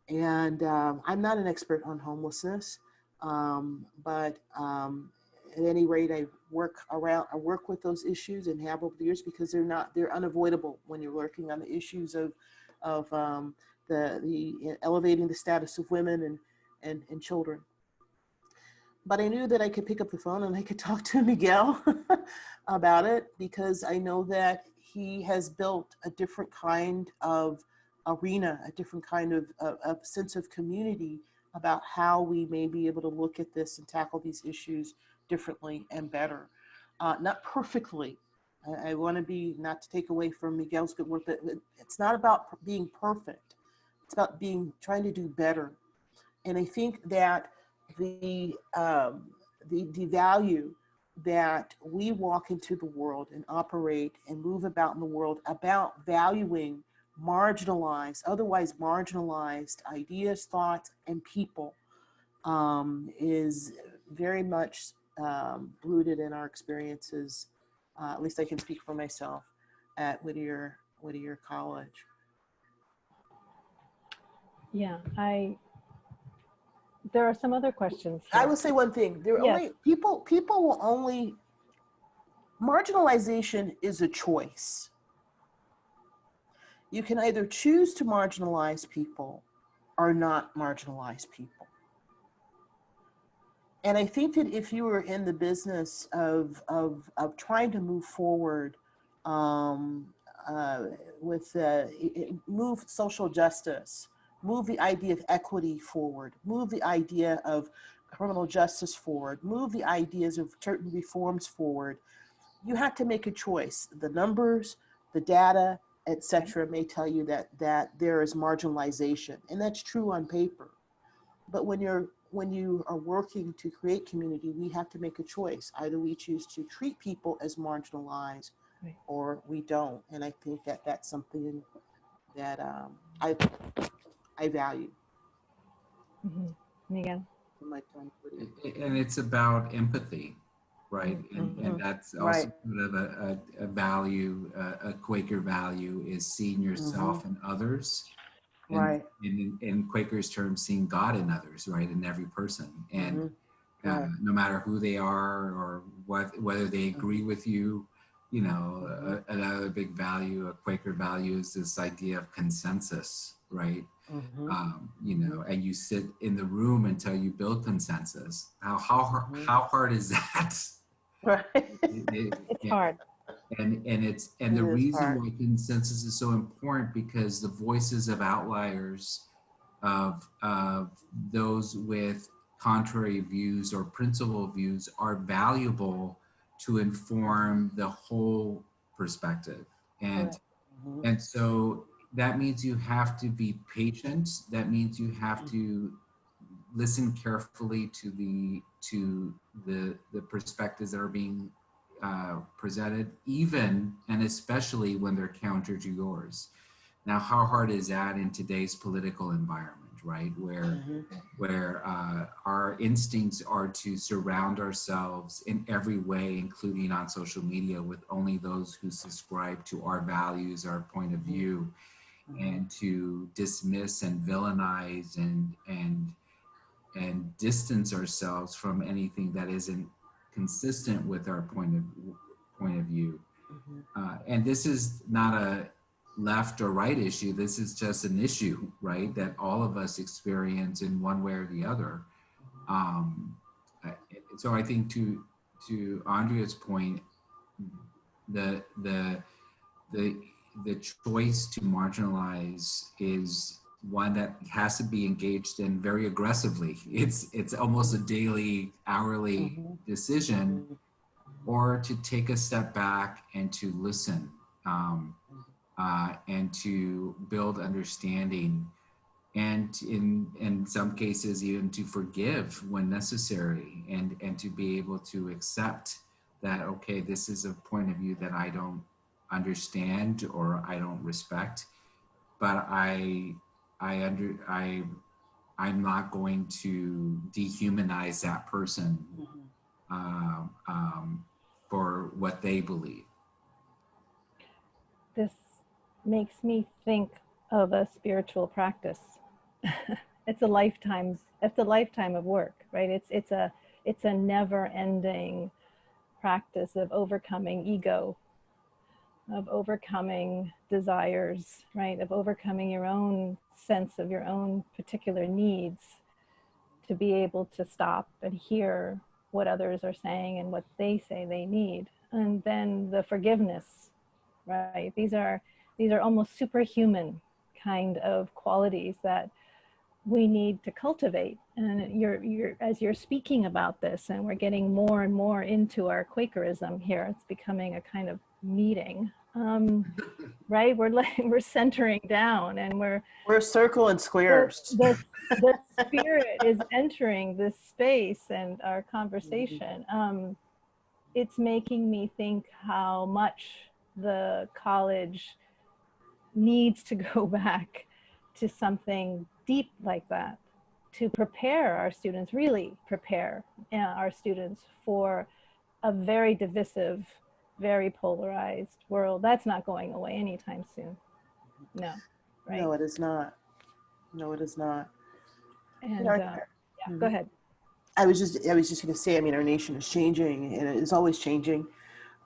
And I'm not an expert on homelessness, but at any rate, I work with those issues and have over the years, because they're unavoidable when you're working on the issues of the elevating the status of women and children. But I knew that I could pick up the phone and I could talk to Miguel about it, because I know that he has built a different kind of arena, a different kind of sense of community about how we may be able to look at this and tackle these issues differently and better. Not perfectly. I want to be, not to take away from Miguel's good work, but it's not about being perfect. It's about trying to do better. And I think that the value that we walk into the world and operate and move about in the world about valuing marginalized, otherwise marginalized ideas, thoughts, and people is very much rooted in our experiences. At least I can speak for myself at Whittier College. Yeah, there are some other questions here. I will say one thing. People will only, marginalization is a choice. You can either choose to marginalize people or not marginalize people. And I think that if you were in the business of trying to move forward with move social justice, move the idea of equity forward, move the idea of criminal justice forward, move the ideas of certain reforms forward, you have to make a choice. The numbers, the data, etc., may tell you that there is marginalization, and that's true on paper. But when you are working to create community, we have to make a choice. Either we choose to treat people as marginalized, right, or we don't. And I think that that's something that I value. Mm-hmm. Miguel? And it's about empathy, right? Mm-hmm. And that's also right, sort of a value, a Quaker value, is seeing yourself mm-hmm. and others. And right. in Quakers' terms, seeing God in others, right, in every person. And mm-hmm. right. No matter who they are or whether they agree with you, you know, mm-hmm. Another big value, a Quaker value, is this idea of consensus, right? Mm-hmm. You know, and you sit in the room until you build consensus. How hard is that? Right. It's hard. And the reason why consensus is so important, because the voices of outliers, of those with contrary views or principal views, are valuable to inform the whole perspective. And and so that means you have to be patient. That means you have to listen carefully to the perspectives that are being presented, even and especially when they're counter to yours. Now, how hard is that in today's political environment, right? Where our instincts are to surround ourselves in every way, including on social media, with only those who subscribe to our values, our point of view, and to dismiss and villainize and distance ourselves from anything that isn't consistent with our point of view. And this is not a left or right issue. This is just an issue, right, that all of us experience in one way or the other. So I think to Andrea's point, the choice to marginalize is one that has to be engaged in very aggressively. It's almost a daily, hourly decision, or to take a step back and to listen, and to build understanding, and in some cases even to forgive when necessary, and to be able to accept that, okay, this is a point of view that I don't understand or I don't respect, but I'm not going to dehumanize that person for what they believe. This makes me think of a spiritual practice. It's a lifetime of work, right? It's a never-ending practice of overcoming ego, of overcoming desires, right? Of overcoming your own sense of your own particular needs, to be able to stop and hear what others are saying and what they say they need. And then the forgiveness, right? These are almost superhuman kind of qualities that we need to cultivate. And you're as you're speaking about this, and we're getting more and more into our Quakerism here, it's becoming a kind of meeting, right? We're centering down, and we're circle and squares. The spirit is entering this space and our conversation. It's making me think how much the college needs to go back to something deep like that, to prepare our students, really prepare our students for a very divisive, very polarized world. That's not going away anytime soon. No, right? No, it is not. No, it is not. And yeah, go ahead. I was just going to say, I mean, our nation is changing, and it is always changing.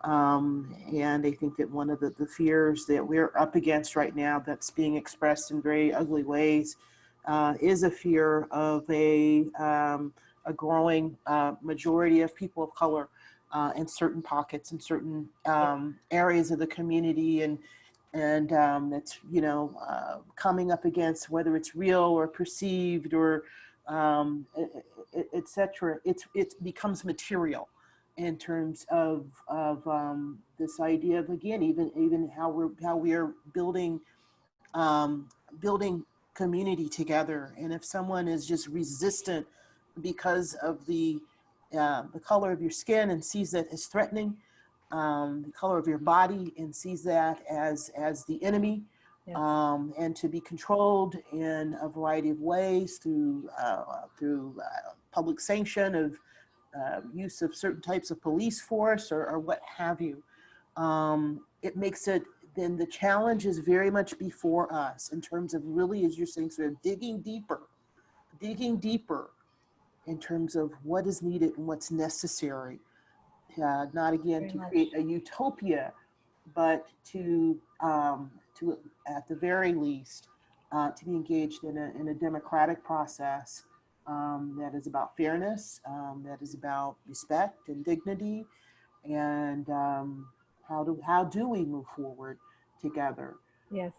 And I think that one of the fears that we're up against right now, that's being expressed in very ugly ways, is a fear of a growing majority of people of color in certain pockets, in certain areas of the community, and it's, you know, coming up against, whether it's real or perceived or etc. It becomes material in terms of this idea of, again, even how we are building community together. And if someone is just resistant because of the color of your skin and sees that as threatening, the color of your body and sees that as the enemy, and to be controlled in a variety of ways through public sanction of use of certain types of police force or what have you, it makes it, then the challenge is very much before us in terms of really, as you're saying, sort of digging deeper in terms of what is needed and what's necessary. Not again to create a utopia, but to at the very least, to be engaged in a democratic process that is about fairness, that is about respect and dignity, and how do we move forward together? Yes.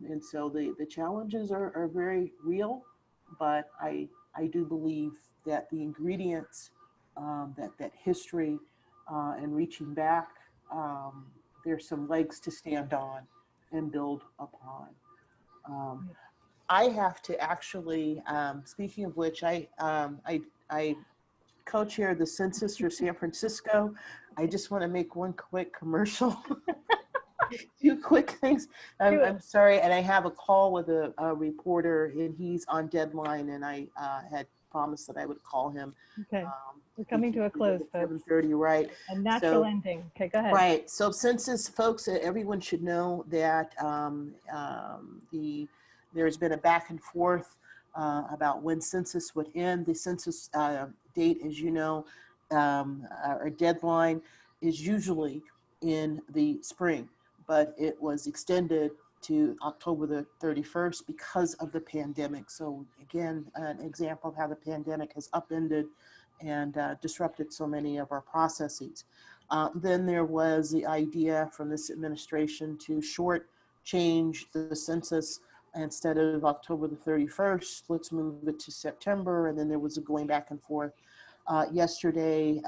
And so the challenges are very real, but I do believe that the ingredients, that history and reaching back, there's some legs to stand on and build upon. I have to actually, speaking of which, I co-chair the census for San Francisco. I just want to make one quick commercial. Two quick things. I'm sorry, and I have a call with a reporter, and he's on deadline, and I had promised that I would call him. Okay, we're coming to a close, folks. 7:30, right? A natural ending. Okay, go ahead. Right. So census, folks, everyone should know that there's been a back and forth about when census would end. The census date, as you know, our deadline is usually in the spring, but it was extended to October the 31st because of the pandemic. So again, an example of how the pandemic has upended and disrupted so many of our processes. Then there was the idea from this administration to short change the census instead of October the 31st, let's move it to September. And then there was a going back and forth. Yesterday,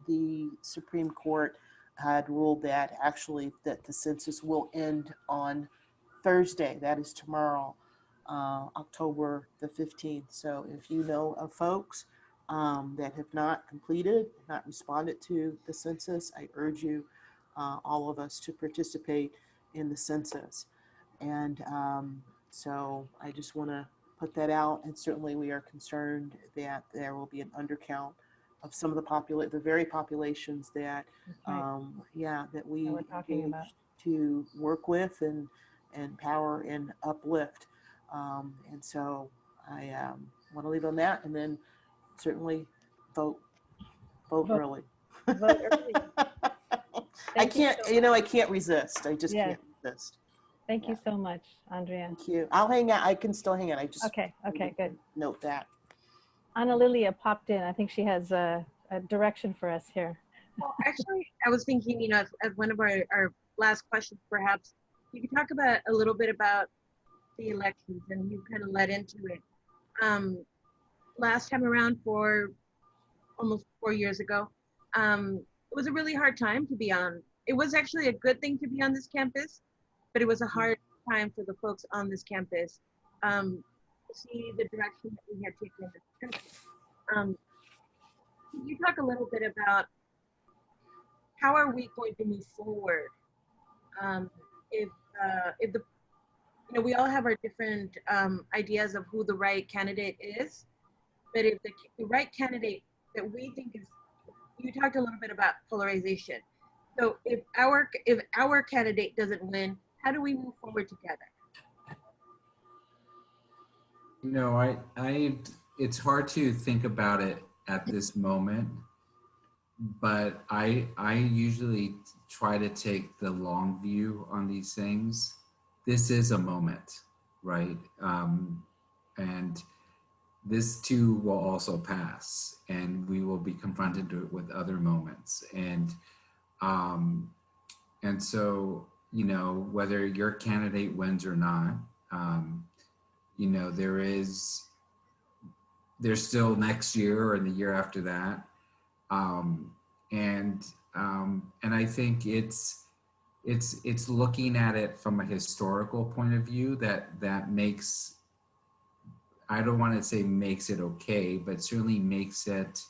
the Supreme Court had ruled that actually that the census will end on Thursday, that is tomorrow, October the 15th. So if you know of folks that have not completed, not responded to the census, I urge you, all of us, to participate in the census. And so I just want to put that out. And certainly we are concerned that there will be an undercount of some of the very populations that, that we we're talking about. engaged to work with and empower and uplift. And so I want to leave on that, and then certainly vote early. Vote early. I can't, I can't resist. I just can't resist. Thank you so much, Andrea. Thank you. I'll hang out. I can still hang out. I just Okay, good. Note that. Anna Lilia popped in. I think she has a direction for us here. Well, actually, I was thinking, as one of our last questions, perhaps you could talk about a little bit about the elections, and you kind of led into it. Last time around, for almost 4 years ago, it was a really hard time to be on. It was actually a good thing to be on this campus, but it was a hard time for the folks on this campus to see the direction that we had taken in this country. Can you talk a little bit about how are we going to move forward if the we all have our different ideas of who the right candidate is, but if the right candidate that we think is, you talked a little bit about polarization. So if our candidate doesn't win, how do we move forward together? It's hard to think about it at this moment, but I usually try to take the long view on these things. This is a moment, right? And this too will also pass, and we will be confronted with other moments. And so, whether your candidate wins or not, there's still next year and the year after that. And I think it's looking at it from a historical point of view that makes, I don't want to say makes it okay, but certainly makes it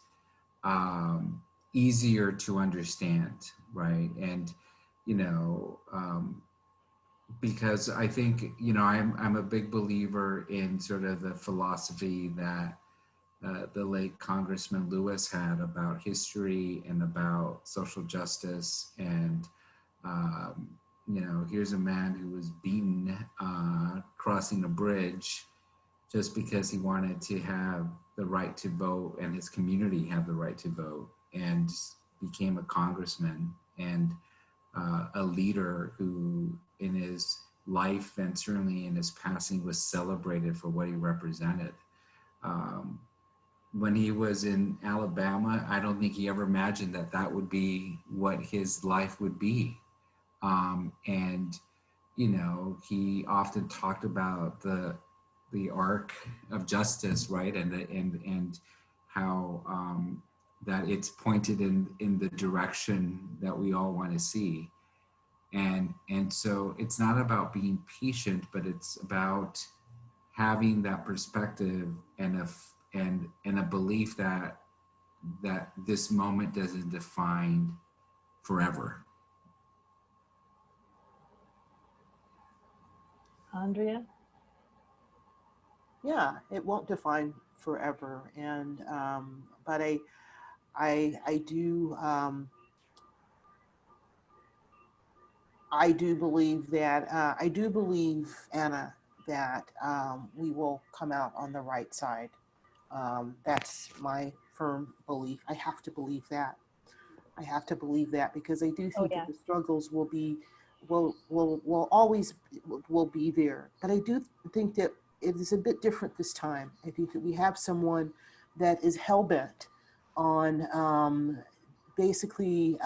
easier to understand, right? And because I think I'm a big believer in sort of the philosophy that the late Congressman Lewis had about history and about social justice. And here's a man who was beaten crossing a bridge just because he wanted to have the right to vote and his community have the right to vote, and became a congressman and a leader who in his life and certainly in his passing was celebrated for what he represented. When he was in Alabama, I don't think he ever imagined that would be what his life would be. And he often talked about the arc of justice, right? And how that it's pointed in the direction that we all want to see. And so it's not about being patient, but it's about having that perspective and a belief that this moment doesn't define forever. Andrea? Yeah, it won't define forever. And but I do believe that Anna, that we will come out on the right side. That's my firm belief. I have to believe that. Because I do think that the struggles will always be there. But I do think that it is a bit different this time. I think that we have someone that is hell-bent on basically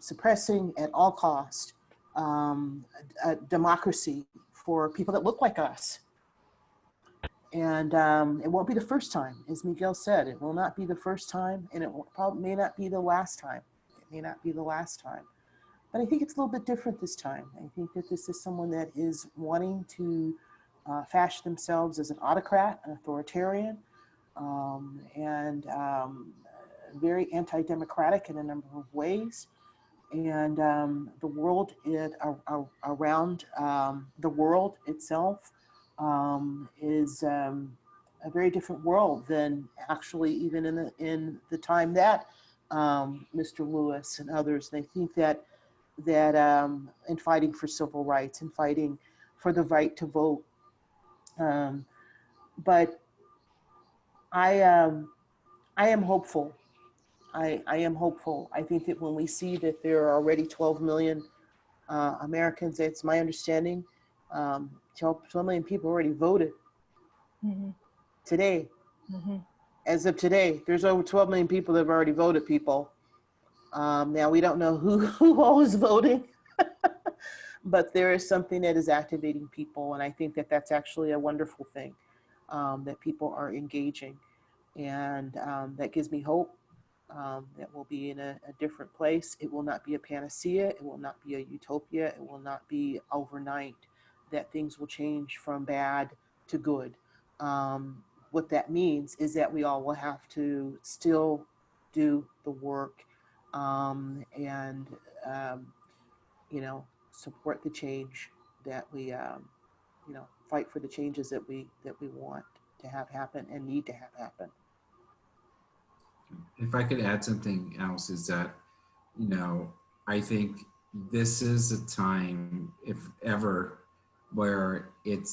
suppressing at all cost democracy for people that look like us. And it won't be the first time, as Miguel said. It will not be the first time, and it probably may not be the last time. It may not be the last time. But I think it's a little bit different this time. I think that this is someone that is wanting to fashion themselves as an autocrat, an authoritarian, and very anti-democratic in a number of ways. And the world around the world itself is a very different world than actually even in the time that Mr. Lewis and others. They think that in fighting for civil rights and fighting for the right to vote, but I am hopeful. I am hopeful. I think that when we see that there are already 12 million Americans, it's my understanding, 12 million people already voted today. As of today, there's over 12 million people that have already voted, people. Now, we don't know who all is voting, but there is something that is activating people. And I think that that's actually a wonderful thing, that people are engaging. And that gives me hope that we'll be in a different place. It will not be a panacea. It will not be a utopia. It will not be overnight that things will change from bad to good. What that means is that we all will have to still do the work and support the change that we fight for the changes that we want to have happen and need to have happen. If I could add something else, is that, I think this is a time, if ever, where it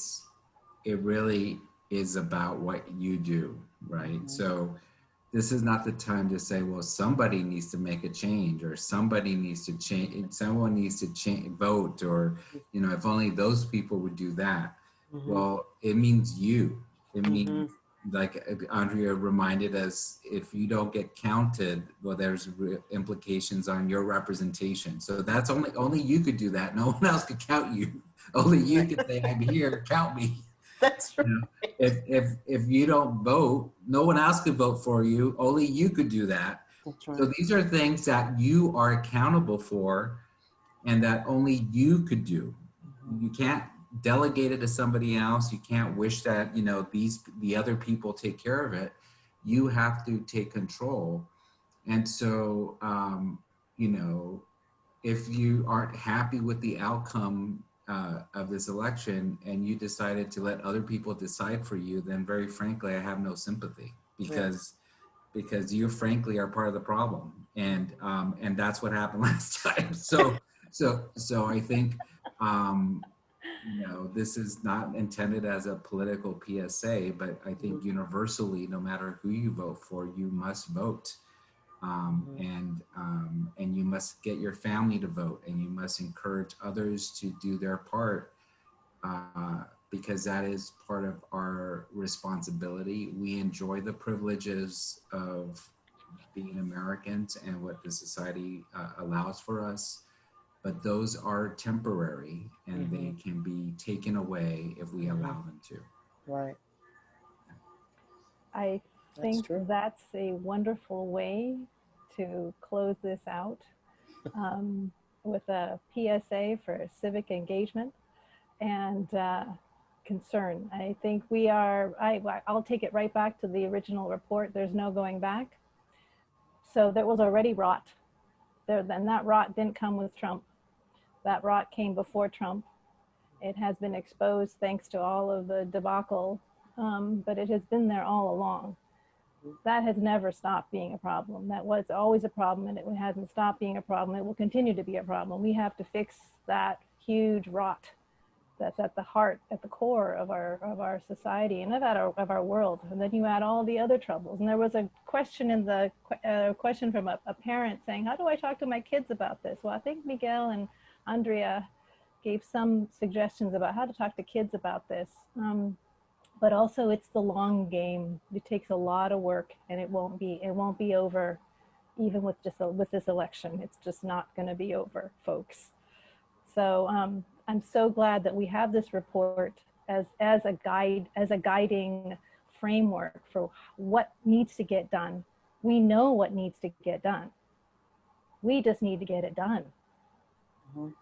really is about what you do, right? So this is not the time to say, well, somebody needs to make a change, or somebody needs to change, someone needs to vote, or, if only those people would do that. Well, it means you. It means, like Andrea reminded us, if you don't get counted, well, there's implications on your representation. So that's only you could do that. No one else could count you. Only you could say, I'm here, count me. That's right. If you don't vote, no one else could vote for you. Only you could do that. That's right. So these are things that you are accountable for, and that only you could do. You can't delegate it to somebody else. You can't wish that the other people take care of it. You have to take control. And so if you aren't happy with the outcome of this election, and you decided to let other people decide for you, then very frankly, I have no sympathy, because you frankly are part of the problem, and that's what happened last time. So I think this is not intended as a political PSA, but I think universally, no matter who you vote for, you must vote. And you must get your family to vote, and you must encourage others to do their part, because that is part of our responsibility. We enjoy the privileges of being Americans and what the society allows for us, but those are temporary, and they can be taken away if we allow them to. Right. I think that's a wonderful way to close this out, with a PSA for civic engagement and concern. I think I'll take it right back to the original report. There's no going back. So there was already rot there, and that rot didn't come with Trump. That rot came before Trump. It has been exposed thanks to all of the debacle, but it has been there all along. That has never stopped being a problem. That was always a problem, and it hasn't stopped being a problem. It will continue to be a problem. We have to fix that huge rot that's at the heart, at the core of our society and of our world. And then you add all the other troubles. And there was a question in the question from a parent saying, how do I talk to my kids about this? Well, I think Miguel and Andrea gave some suggestions about how to talk to kids about this. But also, it's the long game. It takes a lot of work, and it won't be over, even with this election. It's just not going to be over, folks. So I'm so glad that we have this report as a guide, as a guiding framework for what needs to get done. We know what needs to get done. We just need to get it done. Mhm.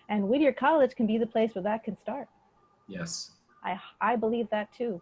And Whittier College can be the place where that can start. Yes. I believe that too.